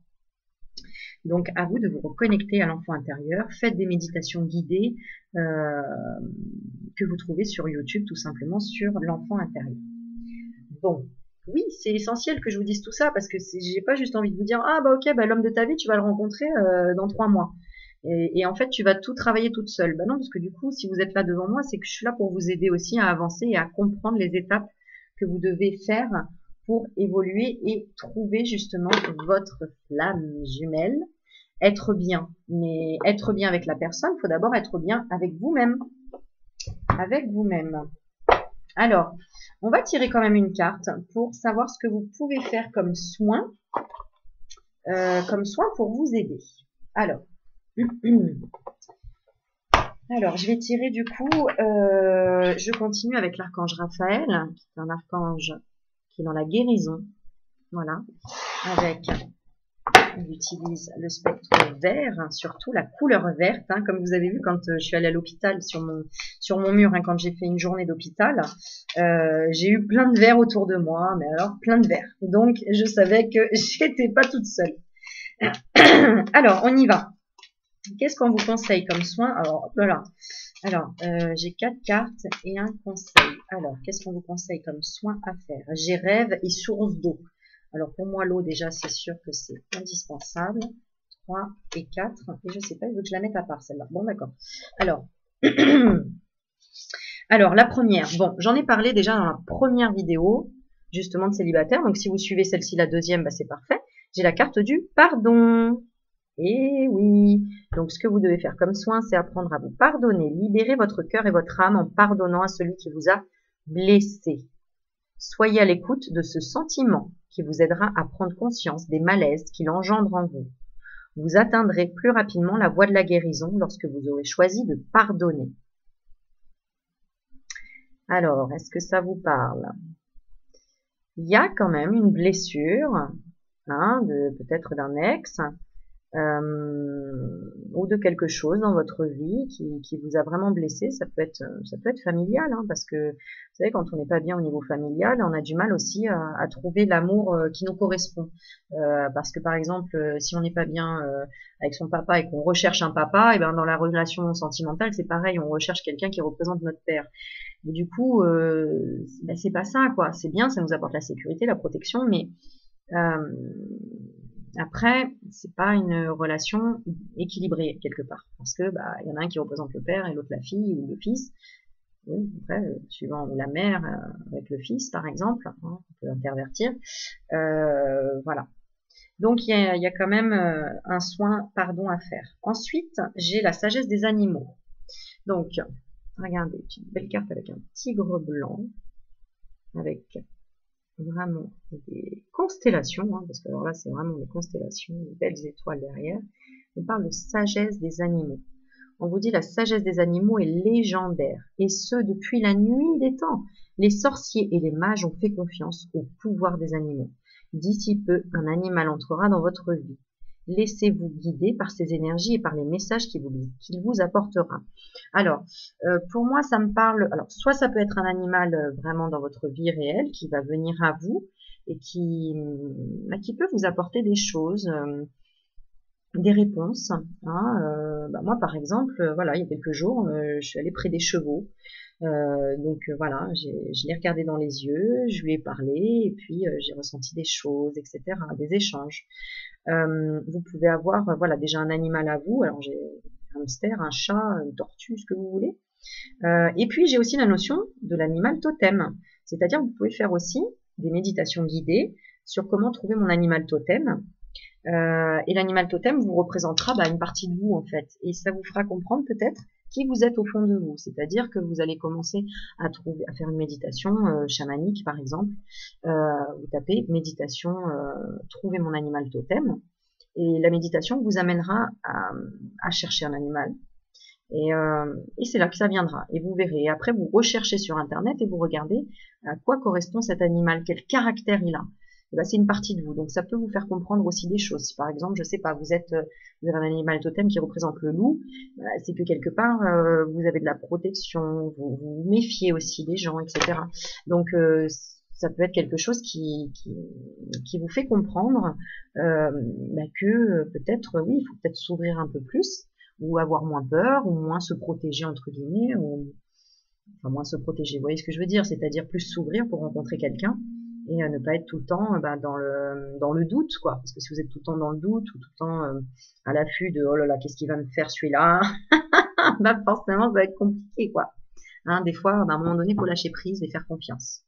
Donc, à vous de vous reconnecter à l'enfant intérieur. Faites des méditations guidées que vous trouvez sur YouTube, tout simplement, sur l'enfant intérieur. Bon, oui, c'est essentiel que je vous dise tout ça, parce que j'ai pas juste envie de vous dire « Ah, bah ok, bah, l'homme de ta vie, tu vas le rencontrer dans 3 mois. » Et en fait, tu vas tout travailler toute seule. Ben non, parce que du coup, si vous êtes là devant moi, c'est que je suis là pour vous aider aussi à avancer et à comprendre les étapes que vous devez faire pour évoluer et trouver justement votre flamme jumelle. Être bien. Mais être bien avec la personne, il faut d'abord être bien avec vous-même. Avec vous-même. Alors, on va tirer quand même une carte pour savoir ce que vous pouvez faire comme soin pour vous aider. Alors, je vais tirer du coup, je continue avec l'archange Raphaël, qui est un archange qui est dans la guérison. Voilà, avec... On utilise le spectre vert, hein, surtout la couleur verte, hein, comme vous avez vu quand je suis allée à l'hôpital sur mon mur, hein, quand j'ai fait une journée d'hôpital, j'ai eu plein de vert autour de moi, mais alors plein de vert. Donc je savais que j'étais pas toute seule. Alors on y va. Qu'est-ce qu'on vous conseille comme soin? Alors voilà. Alors j'ai 4 cartes et un conseil. Alors qu'est-ce qu'on vous conseille comme soin à faire? J'ai rêve et source d'eau. Alors pour moi l'eau déjà c'est sûr que c'est indispensable. 3 et 4. Et je sais pas, il veut que je la mette à part celle-là. Bon d'accord. Alors, alors la première. Bon, j'en ai parlé déjà dans la première vidéo justement de célibataire. Donc si vous suivez celle-ci, la deuxième, bah, c'est parfait. J'ai la carte du pardon. Et oui. Donc ce que vous devez faire comme soin, c'est apprendre à vous pardonner. Libérer votre cœur et votre âme en pardonnant à celui qui vous a blessé. Soyez à l'écoute de ce sentiment qui vous aidera à prendre conscience des malaises qu'il engendre en vous. Vous atteindrez plus rapidement la voie de la guérison lorsque vous aurez choisi de pardonner. Alors, est-ce que ça vous parle? Il y a quand même une blessure, hein, peut-être d'un ex, ou de quelque chose dans votre vie qui vous a vraiment blessé. Ça peut être familial, hein, parce que vous savez, quand on n'est pas bien au niveau familial, on a du mal aussi à trouver l'amour qui nous correspond. Parce que par exemple, si on n'est pas bien avec son papa et qu'on recherche un papa, et ben dans la relation sentimentale, c'est pareil, on recherche quelqu'un qui représente notre père. Et du coup, ben c'est pas ça, quoi. C'est bien, ça nous apporte la sécurité, la protection, mais après, c'est pas une relation équilibrée quelque part, parce que bah il y en a un qui représente le père et l'autre la fille ou le fils. Oui, après, suivant la mère avec le fils, par exemple, hein, on peut intervertir. Voilà. Donc il y a quand même un soin pardon à faire. Ensuite, j'ai la sagesse des animaux. Donc, regardez, une belle carte avec un tigre blanc, avec vraiment des constellations, hein, parce que alors là c'est vraiment des constellations, des belles étoiles derrière. On parle de sagesse des animaux. On vous dit la sagesse des animaux est légendaire, et ce depuis la nuit des temps. Les sorciers et les mages ont fait confiance au pouvoir des animaux. D'ici peu, un animal entrera dans votre vie. Laissez-vous guider par ces énergies et par les messages qu'il vous apportera. Alors, pour moi, ça me parle... Alors, soit ça peut être un animal vraiment dans votre vie réelle qui va venir à vous et qui peut vous apporter des choses, des réponses. Hein, moi, par exemple, voilà, il y a quelques jours, je suis allée près des chevaux. Donc voilà, je l'ai regardé dans les yeux, je lui ai parlé et puis j'ai ressenti des choses, etc., des échanges. Vous pouvez avoir voilà déjà un animal à vous. Alors j'ai un hamster, un chat, une tortue, ce que vous voulez. Et puis j'ai aussi la notion de l'animal totem, c'est-à-dire vous pouvez faire aussi des méditations guidées sur comment trouver mon animal totem. Et l'animal totem vous représentera une partie de vous en fait, et ça vous fera comprendre peut-être qui vous êtes au fond de vous. C'est-à-dire que vous allez commencer à faire une méditation chamanique, par exemple. Vous tapez méditation, trouver mon animal totem. Et la méditation vous amènera à chercher un animal. Et c'est là que ça viendra. Et vous verrez. Et après, vous recherchez sur Internet et vous regardez à quoi correspond cet animal, quel caractère il a. Et ben, c'est une partie de vous. Donc, ça peut vous faire comprendre aussi des choses. Si, par exemple, je sais pas, vous avez un animal totem qui représente le loup, c'est que quelque part, vous avez de la protection, vous vous méfiez aussi des gens, etc. Donc, ça peut être quelque chose qui vous fait comprendre que peut-être, oui, il faut peut-être s'ouvrir un peu plus, ou avoir moins peur, ou moins se protéger, entre guillemets, ou enfin moins se protéger, vous voyez ce que je veux dire, c'est-à-dire plus s'ouvrir pour rencontrer quelqu'un, et ne pas être tout le temps dans le doute, quoi, parce que si vous êtes tout le temps dans le doute, ou tout le temps à l'affût de « oh là là, qu'est-ce qu'il va me faire celui-là ?» bah forcément, ça va être compliqué, quoi. Hein, des fois, à un moment donné, il faut lâcher prise et faire confiance.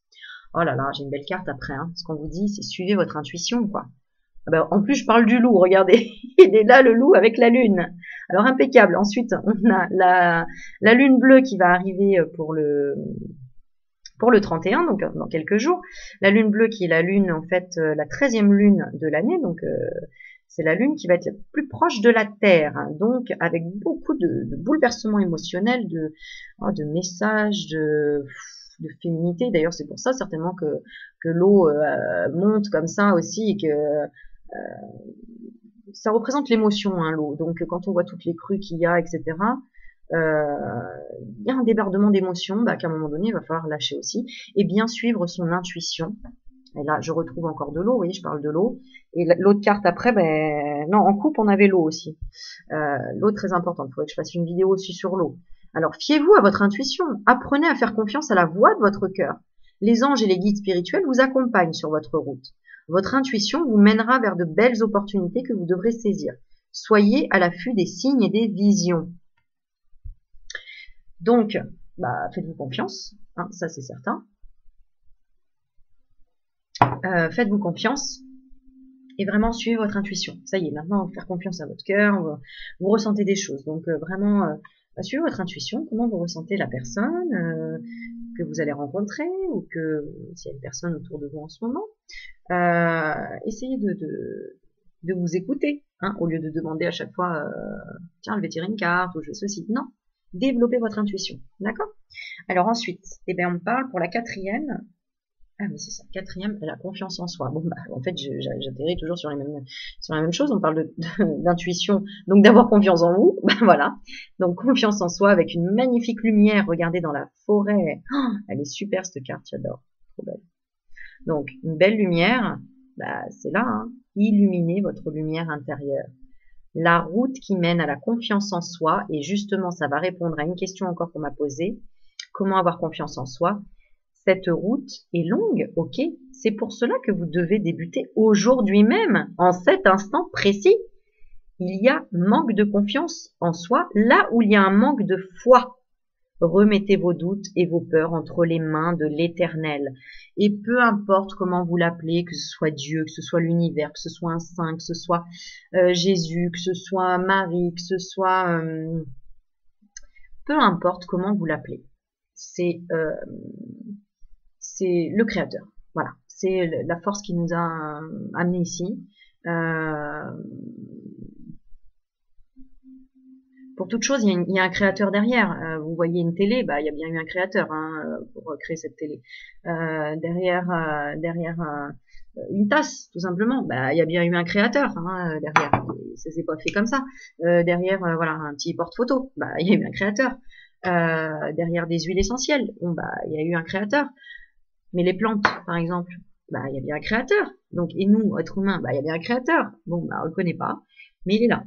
Oh là là, j'ai une belle carte après, hein. Ce qu'on vous dit, c'est suivez votre intuition, quoi. Ah ben, en plus, je parle du loup, regardez. Il est là, le loup, avec la lune. Alors, impeccable. Ensuite, on a la lune bleue qui va arriver pour le 31, donc dans quelques jours. La lune bleue qui est la lune, en fait, la 13e lune de l'année. Donc, c'est la lune qui va être la plus proche de la Terre. Hein, donc, avec beaucoup de bouleversements émotionnels, de messages, de féminité. D'ailleurs, c'est pour ça certainement que l'eau monte comme ça aussi, et que ça représente l'émotion, hein, l'eau. Donc, quand on voit toutes les crues qu'il y a, etc., il y a un débordement d'émotions qu'à un moment donné, il va falloir lâcher aussi, et bien suivre son intuition. Et là, je retrouve encore de l'eau, vous voyez, je parle de l'eau. Et l'autre carte après, non, en coupe, on avait l'eau aussi. L'eau, très importante, il faudrait que je fasse une vidéo aussi sur l'eau. Alors, fiez-vous à votre intuition, apprenez à faire confiance à la voix de votre cœur. Les anges et les guides spirituels vous accompagnent sur votre route. Votre intuition vous mènera vers de belles opportunités que vous devrez saisir. Soyez à l'affût des signes et des visions. Donc, faites-vous confiance, hein, ça c'est certain. Faites-vous confiance et vraiment suivez votre intuition. Ça y est, maintenant, faire confiance à votre cœur, vous ressentez des choses. Donc, vraiment, suivez votre intuition, comment vous ressentez la personne que vous allez rencontrer, ou que s'il y a une personne autour de vous en ce moment. Essayez de vous écouter, hein, au lieu de demander à chaque fois tiens, je vais tirer une carte, ou je fais ceci. Non, développez votre intuition, d'accord? Alors ensuite, on parle pour la 4e. Ah mais c'est ça, 4e, la confiance en soi. Bon, en fait, j'atterris toujours sur la même chose. On parle d'intuition, donc d'avoir confiance en vous. Voilà. Donc confiance en soi avec une magnifique lumière. Regardez dans la forêt. Oh, elle est super cette carte, j'adore. Trop belle. Donc une belle lumière, c'est là. Hein. Illuminez votre lumière intérieure. La route qui mène à la confiance en soi, et justement, ça va répondre à une question encore qu'on m'a posée. Comment avoir confiance en soi? Cette route est longue, ok, c'est pour cela que vous devez débuter aujourd'hui même, en cet instant précis. Il y a manque de confiance en soi, là où il y a un manque de foi. Remettez vos doutes et vos peurs entre les mains de l'Éternel. Et peu importe comment vous l'appelez, que ce soit Dieu, que ce soit l'univers, que ce soit un saint, que ce soit Jésus, que ce soit Marie, que ce soit... peu importe comment vous l'appelez. C'est le Créateur. Voilà, c'est la force qui nous a amenés ici. Pour toute chose, il y a un créateur derrière. Vous voyez une télé, il y a bien eu un créateur pour créer cette télé. Derrière une tasse, tout simplement, il y a bien eu un créateur derrière. Ça s'est pas fait comme ça. Derrière, voilà, un petit porte-photo, il y a eu un créateur. Derrière des huiles essentielles, il y a eu un créateur. Mais les plantes, par exemple, il y a bien un créateur. Donc, et nous, êtres humains, il y a bien un créateur. Bon, on le connaît pas, mais il est là.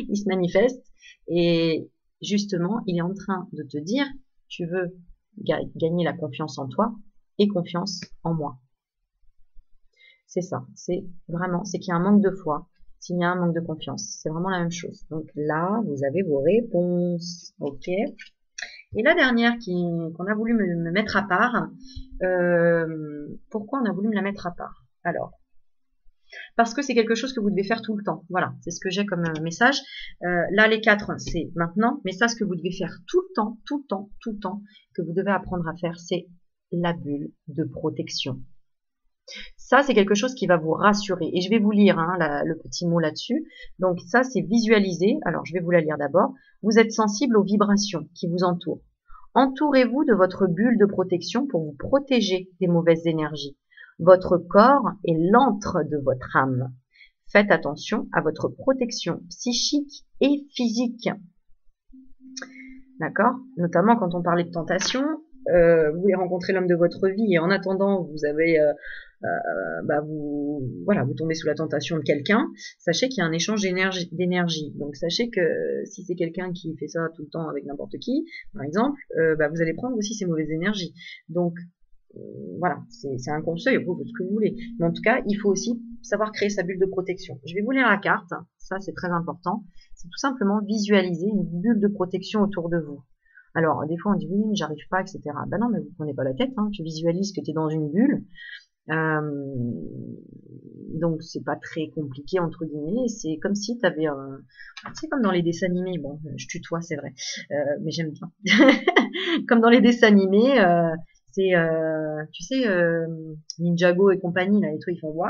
Il se manifeste. Et justement, il est en train de te dire, tu veux gagner la confiance en toi et confiance en moi. C'est ça. C'est vraiment, c'est qu'il y a un manque de foi. S'il y a un manque de confiance, c'est vraiment la même chose. Donc là, vous avez vos réponses. Ok. Et la dernière qu'on a voulu me mettre à part, pourquoi on a voulu me la mettre à part? Alors, parce que c'est quelque chose que vous devez faire tout le temps. Voilà, c'est ce que j'ai comme message. Là, les 4, c'est maintenant, mais ça, ce que vous devez faire tout le temps, tout le temps, tout le temps, que vous devez apprendre à faire, c'est la bulle de protection. Ça, c'est quelque chose qui va vous rassurer. Et je vais vous lire le petit mot là-dessus. Donc ça, c'est visualiser. Alors, je vais vous la lire d'abord. Vous êtes sensible aux vibrations qui vous entourent. Entourez-vous de votre bulle de protection pour vous protéger des mauvaises énergies. Votre corps est l'antre de votre âme. Faites attention à votre protection psychique et physique. D'accord? Notamment quand on parlait de tentation, vous voulez rencontrer l'homme de votre vie et en attendant, vous avez, vous tombez sous la tentation de quelqu'un. Sachez qu'il y a un échange d'énergie. Donc sachez que si c'est quelqu'un qui fait ça tout le temps avec n'importe qui, par exemple, vous allez prendre aussi ces mauvaises énergies. Donc voilà, c'est un conseil, vous faites ce que vous voulez. Mais en tout cas, il faut aussi savoir créer sa bulle de protection. Je vais vous lire la carte, ça c'est très important. C'est tout simplement visualiser une bulle de protection autour de vous. Alors, des fois on dit oui, mais j'arrive pas, etc. Ben non, mais vous prenez pas la tête, tu visualises que tu es dans une bulle. Donc c'est pas très compliqué entre guillemets, c'est comme si tu avais c'est comme dans les dessins animés, bon je tutoie c'est vrai, mais j'aime bien. Comme dans les dessins animés, c'est tu sais Ninjago et compagnie là, les trucs ils font waouh.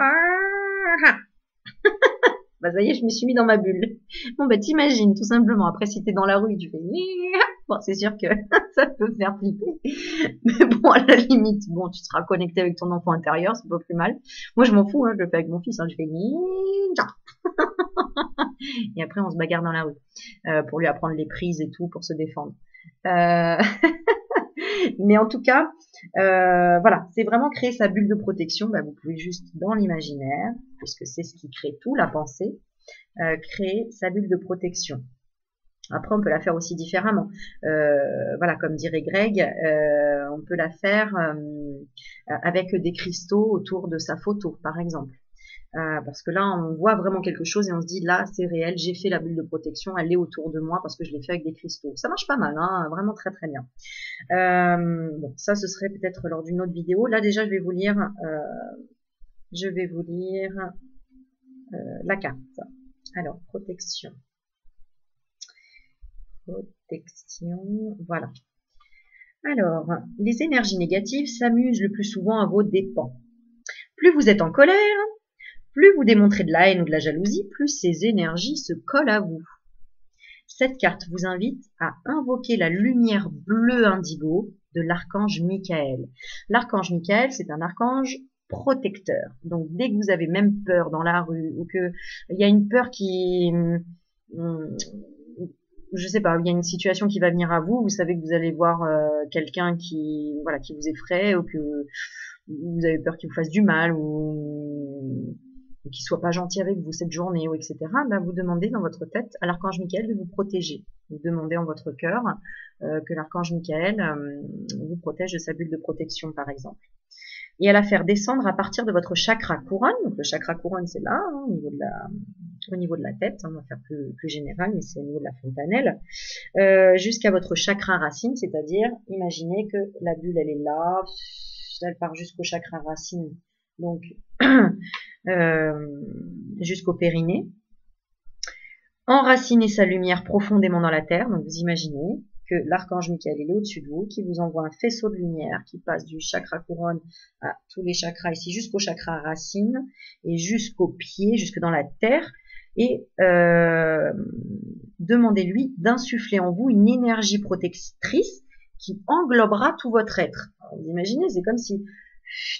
Bah ça y est, je me suis mis dans ma bulle. Bon bah t'imagines tout simplement. Après si t'es dans la rue, tu fais bon c'est sûr que ça peut faire flipper. Mais bon à la limite, bon tu seras connecté avec ton enfant intérieur, c'est pas plus mal. Moi je m'en fous, je le fais avec mon fils, je fais ninja. Et après on se bagarre dans la rue pour lui apprendre les prises et tout pour se défendre. Mais en tout cas, voilà, c'est vraiment créer sa bulle de protection. Vous pouvez juste dans l'imaginaire, puisque c'est ce qui crée tout, la pensée, créer sa bulle de protection. Après, on peut la faire aussi différemment. Voilà, comme dirait Greg, on peut la faire avec des cristaux autour de sa photo, par exemple. Parce que là, on voit vraiment quelque chose et on se dit, là, c'est réel, j'ai fait la bulle de protection, elle est autour de moi parce que je l'ai fait avec des cristaux. Ça marche pas mal, vraiment très très bien. Bon, ça, ce serait peut-être lors d'une autre vidéo. Là, déjà, je vais vous lire la carte. Alors, protection. Protection, voilà. Alors, les énergies négatives s'amusent le plus souvent à vos dépens. Plus vous êtes en colère, plus vous démontrez de la haine ou de la jalousie, plus ces énergies se collent à vous. Cette carte vous invite à invoquer la lumière bleue indigo de l'archange Michael. L'archange Michael, c'est un archange protecteur. Donc, dès que vous avez même peur dans la rue ou que il y a une peur qui, je sais pas, il y a une situation qui va venir à vous, vous savez que vous allez voir quelqu'un qui vous effraie ou que vous avez peur qu'il vous fasse du mal ou qu'il soit pas gentil avec vous cette journée ou etc. Vous demandez dans votre tête à l'archange Michael de vous protéger. Vous demandez en votre cœur que l'archange Michael vous protège de sa bulle de protection par exemple. Et à la faire descendre à partir de votre chakra couronne. Donc le chakra couronne c'est là, au niveau de la tête, on va faire plus général, mais c'est au niveau de la fontanelle, jusqu'à votre chakra racine, c'est-à-dire imaginez que la bulle elle est là, elle part jusqu'au chakra racine, donc jusqu'au périnée. Enracinez sa lumière profondément dans la terre, donc vous imaginez que l'archange Michael est au-dessus de vous, qui vous envoie un faisceau de lumière qui passe du chakra couronne à tous les chakras ici jusqu'au chakra racine et jusqu'au pied, jusque dans la terre, et demandez-lui d'insuffler en vous une énergie protectrice qui englobera tout votre être. Alors, vous imaginez, c'est comme si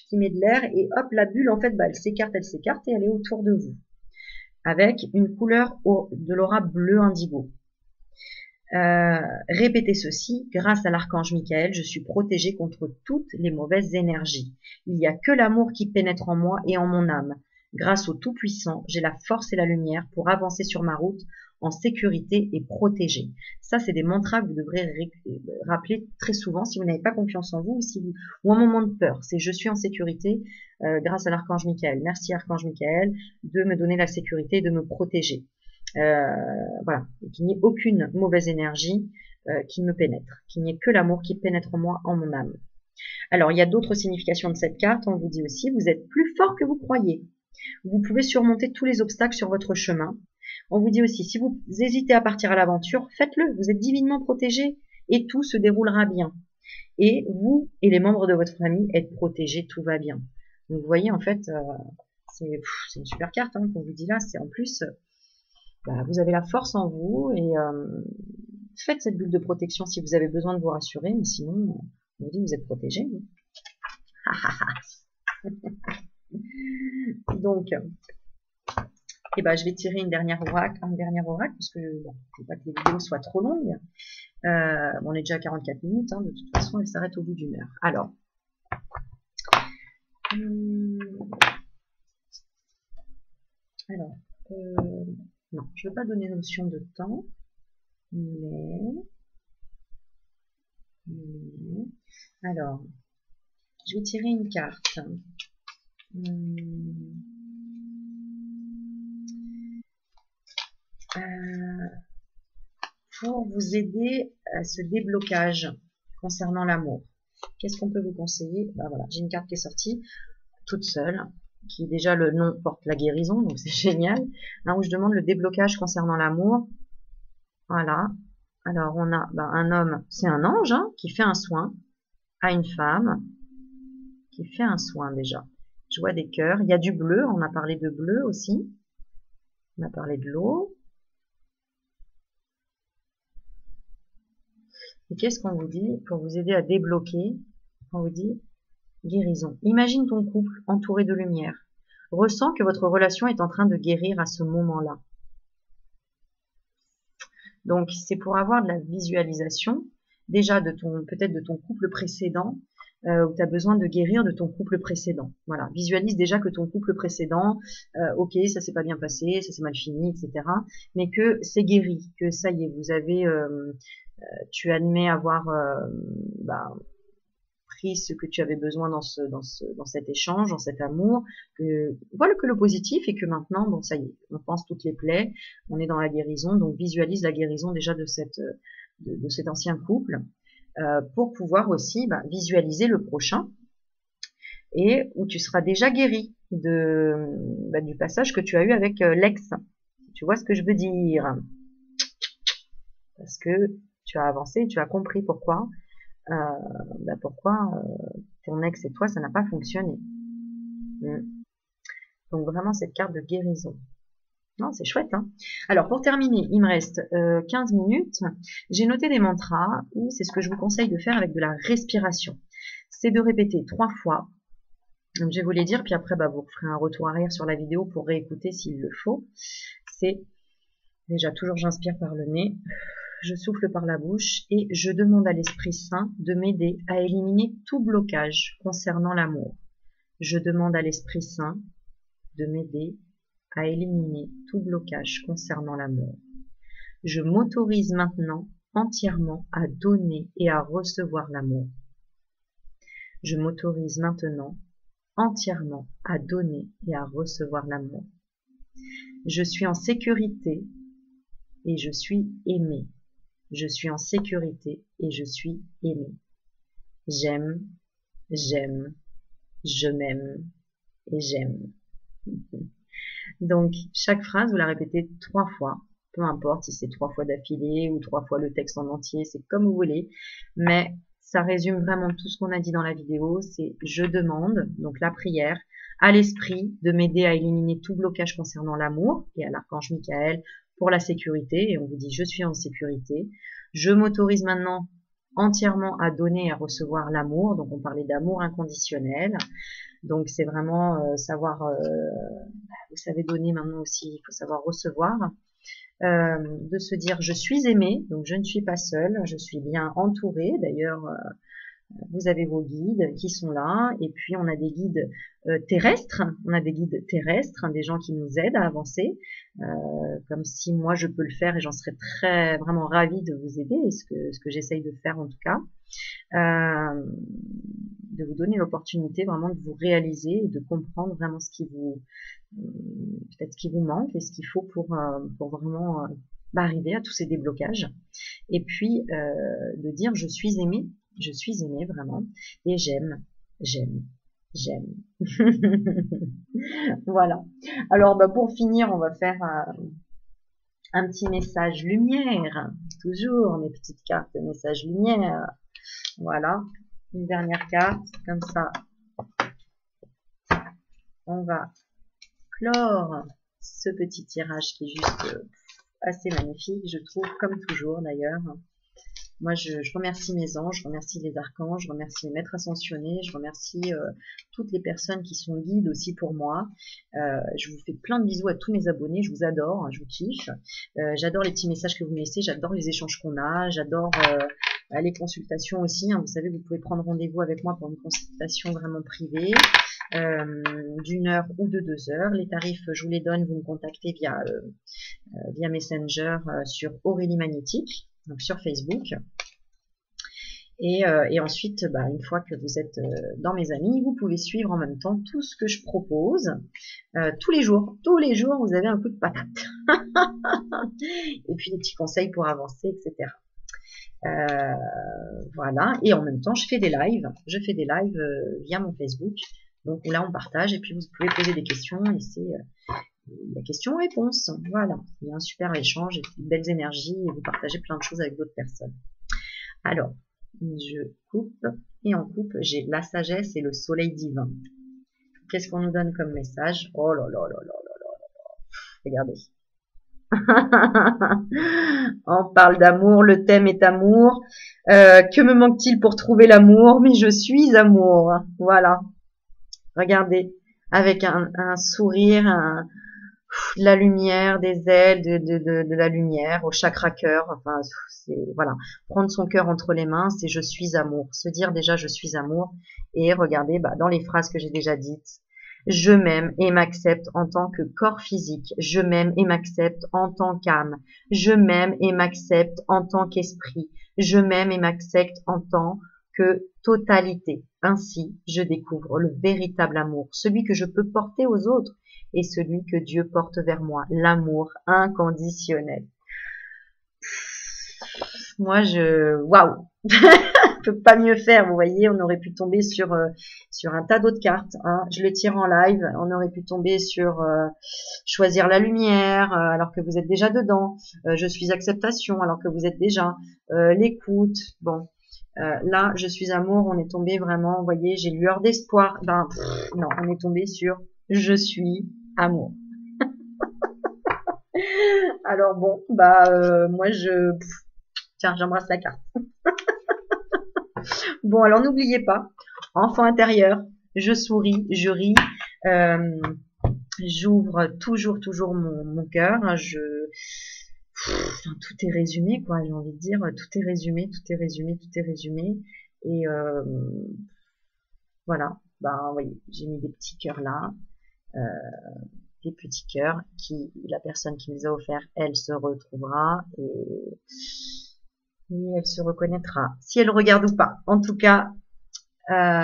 qui met de l'air et hop, la bulle en fait elle s'écarte et elle est autour de vous avec une couleur de l'aura bleu indigo. Répétez ceci: grâce à l'archange Michael, je suis protégé contre toutes les mauvaises énergies. Il n'y a que l'amour qui pénètre en moi et en mon âme. Grâce au Tout-Puissant, j'ai la force et la lumière pour avancer sur ma route en sécurité et protégé. Ça, c'est des mantras que vous devrez rappeler très souvent si vous n'avez pas confiance en vous ou un moment de peur. C'est je suis en sécurité grâce à l'archange Michael. Merci archange Michael de me donner la sécurité et de me protéger. Voilà, et qu'il n'y ait aucune mauvaise énergie qui me pénètre, qu'il n'y ait que l'amour qui pénètre en moi, en mon âme. Alors, il y a d'autres significations de cette carte. On vous dit aussi, vous êtes plus fort que vous croyez. Vous pouvez surmonter tous les obstacles sur votre chemin. On vous dit aussi, si vous hésitez à partir à l'aventure, faites-le. Vous êtes divinement protégé et tout se déroulera bien. Et vous et les membres de votre famille êtes protégés, tout va bien. Donc vous voyez, en fait, c'est une super carte qu'on vous dit là. C'est en plus, vous avez la force en vous et faites cette bulle de protection si vous avez besoin de vous rassurer, mais sinon, on vous dit vous êtes protégé. Donc, je vais tirer un dernier oracle, parce que je ne veux pas que les vidéos soient trop longues. On est déjà à 44 minutes, de toute façon, elle s'arrête au bout d'une heure. Alors, non, je ne veux pas donner notion de temps, mais alors, je vais tirer une carte. Pour vous aider à ce déblocage concernant l'amour. Qu'est-ce qu'on peut vous conseiller? Voilà, j'ai une carte qui est sortie toute seule, qui déjà le nom porte la guérison, donc c'est génial. Là où je demande le déblocage concernant l'amour. Voilà. Alors on a un homme, c'est un ange qui fait un soin à une femme, qui fait un soin déjà. Je vois des cœurs, il y a du bleu, on a parlé de bleu aussi. On a parlé de l'eau. Et qu'est-ce qu'on vous dit pour vous aider à débloquer? On vous dit guérison. Imagine ton couple entouré de lumière. Ressens que votre relation est en train de guérir à ce moment-là. Donc, c'est pour avoir de la visualisation, déjà peut-être de ton couple précédent, où tu as besoin de guérir de ton couple précédent. Voilà, visualise déjà que ton couple précédent, ok, ça s'est pas bien passé, ça s'est mal fini, etc. Mais que c'est guéri, que ça y est, vous avez, tu admets avoir pris ce que tu avais besoin dans cet échange, dans cet amour, que voilà que le positif et que maintenant, bon, ça y est, on pense toutes les plaies, on est dans la guérison, donc visualise la guérison déjà de cet ancien couple, pour pouvoir aussi visualiser le prochain et où tu seras déjà guéri du passage que tu as eu avec l'ex. Tu vois ce que je veux dire? Parce que tu as avancé et tu as compris pourquoi ton ex et toi, ça n'a pas fonctionné. Donc vraiment cette carte de guérison. Non, c'est chouette. Alors pour terminer, il me reste 15 minutes. J'ai noté des mantras où c'est ce que je vous conseille de faire avec de la respiration. C'est de répéter 3 fois. Donc je vais vous les dire, puis après vous ferez un retour arrière sur la vidéo pour réécouter s'il le faut. C'est déjà toujours j'inspire par le nez. Je souffle par la bouche et je demande à l'Esprit Saint de m'aider à éliminer tout blocage concernant l'amour. Je demande à l'Esprit Saint de m'aider à éliminer tout blocage concernant l'amour. Je m'autorise maintenant entièrement à donner et à recevoir l'amour. Je m'autorise maintenant entièrement à donner et à recevoir l'amour. Je suis en sécurité et je suis aimé. Je suis en sécurité et je suis aimé. J'aime, j'aime, je m'aime et j'aime. Donc, chaque phrase, vous la répétez 3 fois. Peu importe si c'est 3 fois d'affilée ou 3 fois le texte en entier, c'est comme vous voulez. Mais ça résume vraiment tout ce qu'on a dit dans la vidéo. C'est je demande, donc la prière, à l'esprit de m'aider à éliminer tout blocage concernant l'amour et à l'archange Michael pour la sécurité. Et on vous dit je suis en sécurité. Je m'autorise maintenant entièrement à donner et à recevoir l'amour. Donc on parlait d'amour inconditionnel. Donc c'est vraiment savoir, vous savez donner maintenant aussi, il faut savoir recevoir. De se dire je suis aimé, donc je ne suis pas seule, je suis bien entourée. D'ailleurs, vous avez vos guides qui sont là, et puis on a des guides terrestres, des gens qui nous aident à avancer, comme si moi je peux le faire et j'en serais vraiment ravie de vous aider, et ce que j'essaye de faire en tout cas, de vous donner l'opportunité vraiment de vous réaliser et de comprendre vraiment ce qui vous manque et ce qu'il faut pour vraiment arriver à tous ces déblocages, et puis de dire je suis aimée vraiment, et j'aime, j'aime. Voilà. Alors, bah, pour finir, on va faire un petit message lumière. Toujours mes petites cartes de message lumière. Voilà. Une dernière carte. Comme ça, on va clore ce petit tirage qui est juste assez magnifique, je trouve, comme toujours d'ailleurs. Moi, je remercie mes anges, je remercie les archanges, je remercie les maîtres ascensionnés, je remercie toutes les personnes qui sont guides aussi pour moi. Je vous fais plein de bisous à tous mes abonnés, je vous adore, je vous kiffe. J'adore les petits messages que vous me laissez, j'adore les échanges qu'on a, j'adore les consultations aussi. Hein. Vous savez, vous pouvez prendre rendez-vous avec moi pour une consultation vraiment privée. D'une heure ou de 2 heures. Les tarifs, je vous les donne, vous me contactez via Messenger sur Aurélie Magnétique, donc sur Facebook. Et ensuite, bah, une fois que vous êtes dans mes amis, vous pouvez suivre en même temps tout ce que je propose tous les jours. Tous les jours, vous avez un coup de patate. Et puis des petits conseils pour avancer, etc. Voilà. Et en même temps, je fais des lives. Je fais des lives via mon Facebook. Donc là, on partage et puis vous pouvez poser des questions et c'est la question-réponse. Voilà, il y a un super échange et de belles énergies et vous partagez plein de choses avec d'autres personnes. Alors, je coupe et en coupe, j'ai la sagesse et le soleil divin. Qu'est-ce qu'on nous donne comme message? Oh là là là là là là là. Regardez. On parle d'amour, le thème est amour. Que me manque-t-il pour trouver l'amour? Mais je suis amour. Voilà. Regardez, avec un sourire, de la lumière, des ailes, de la lumière, au chakra cœur. Enfin, c'est voilà, prendre son cœur entre les mains, c'est je suis amour. Se dire déjà je suis amour. Et regardez, bah, dans les phrases que j'ai déjà dites, je m'aime et m'accepte en tant que corps physique. Je m'aime et m'accepte en tant qu'âme. Je m'aime et m'accepte en tant qu'esprit. Je m'aime et m'accepte en tant que totalité. Ainsi, je découvre le véritable amour, celui que je peux porter aux autres et celui que Dieu porte vers moi, l'amour inconditionnel. Moi, waouh, je peux pas mieux faire. Vous voyez, on aurait pu tomber sur un tas d'autres cartes. Hein. Je le tire en live. On aurait pu tomber sur choisir la lumière alors que vous êtes déjà dedans. Je suis acceptation alors que vous êtes déjà l'écoute. Bon. Là, je suis amour, on est tombé vraiment, vous voyez, j'ai lueur d'espoir. Ben, non, on est tombé sur je suis amour. Alors bon, bah, moi tiens, j'embrasse la carte. Bon, alors n'oubliez pas, enfant intérieur, je souris, je ris, j'ouvre toujours mon cœur, enfin, tout est résumé, quoi, j'ai envie de dire, tout est résumé. Et voilà, bah, vous voyez, j'ai mis des petits cœurs là, des petits cœurs qui, la personne qui me les a offerts, elle se retrouvera et elle se reconnaîtra, si elle regarde ou pas. En tout cas, bah,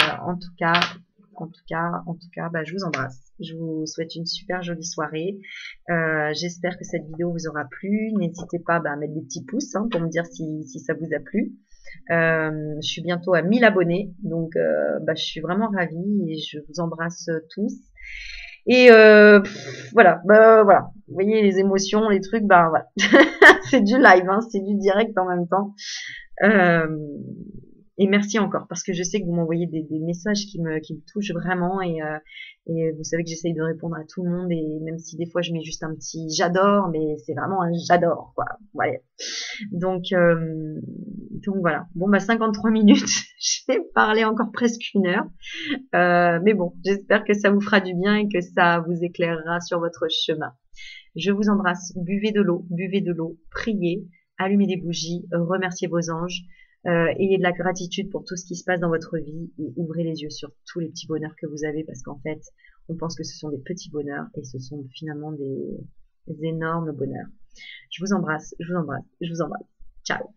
je vous embrasse. Je vous souhaite une super jolie soirée. J'espère que cette vidéo vous aura plu. N'hésitez pas à mettre des petits pouces hein, pour me dire si ça vous a plu. Je suis bientôt à 1000 abonnés, donc bah, je suis vraiment ravie et je vous embrasse tous. Et voilà, bah, voilà. Vous voyez les émotions, les trucs, bah voilà. C'est du live, hein, c'est du direct en même temps. Et merci encore parce que je sais que vous m'envoyez des messages qui me touchent vraiment et vous savez que j'essaye de répondre à tout le monde et même si des fois je mets juste un petit j'adore mais c'est vraiment un j'adore quoi. Voilà. Donc voilà. Bon bah 53 minutes, j'ai parlé encore presque 1 heure. Mais bon, j'espère que ça vous fera du bien et que ça vous éclairera sur votre chemin. Je vous embrasse, buvez de l'eau, priez, allumez des bougies, remerciez vos anges. Ayez de la gratitude pour tout ce qui se passe dans votre vie et ouvrez les yeux sur tous les petits bonheurs que vous avez parce qu'en fait, on pense que ce sont des petits bonheurs et ce sont finalement des énormes bonheurs. Je vous embrasse. Ciao.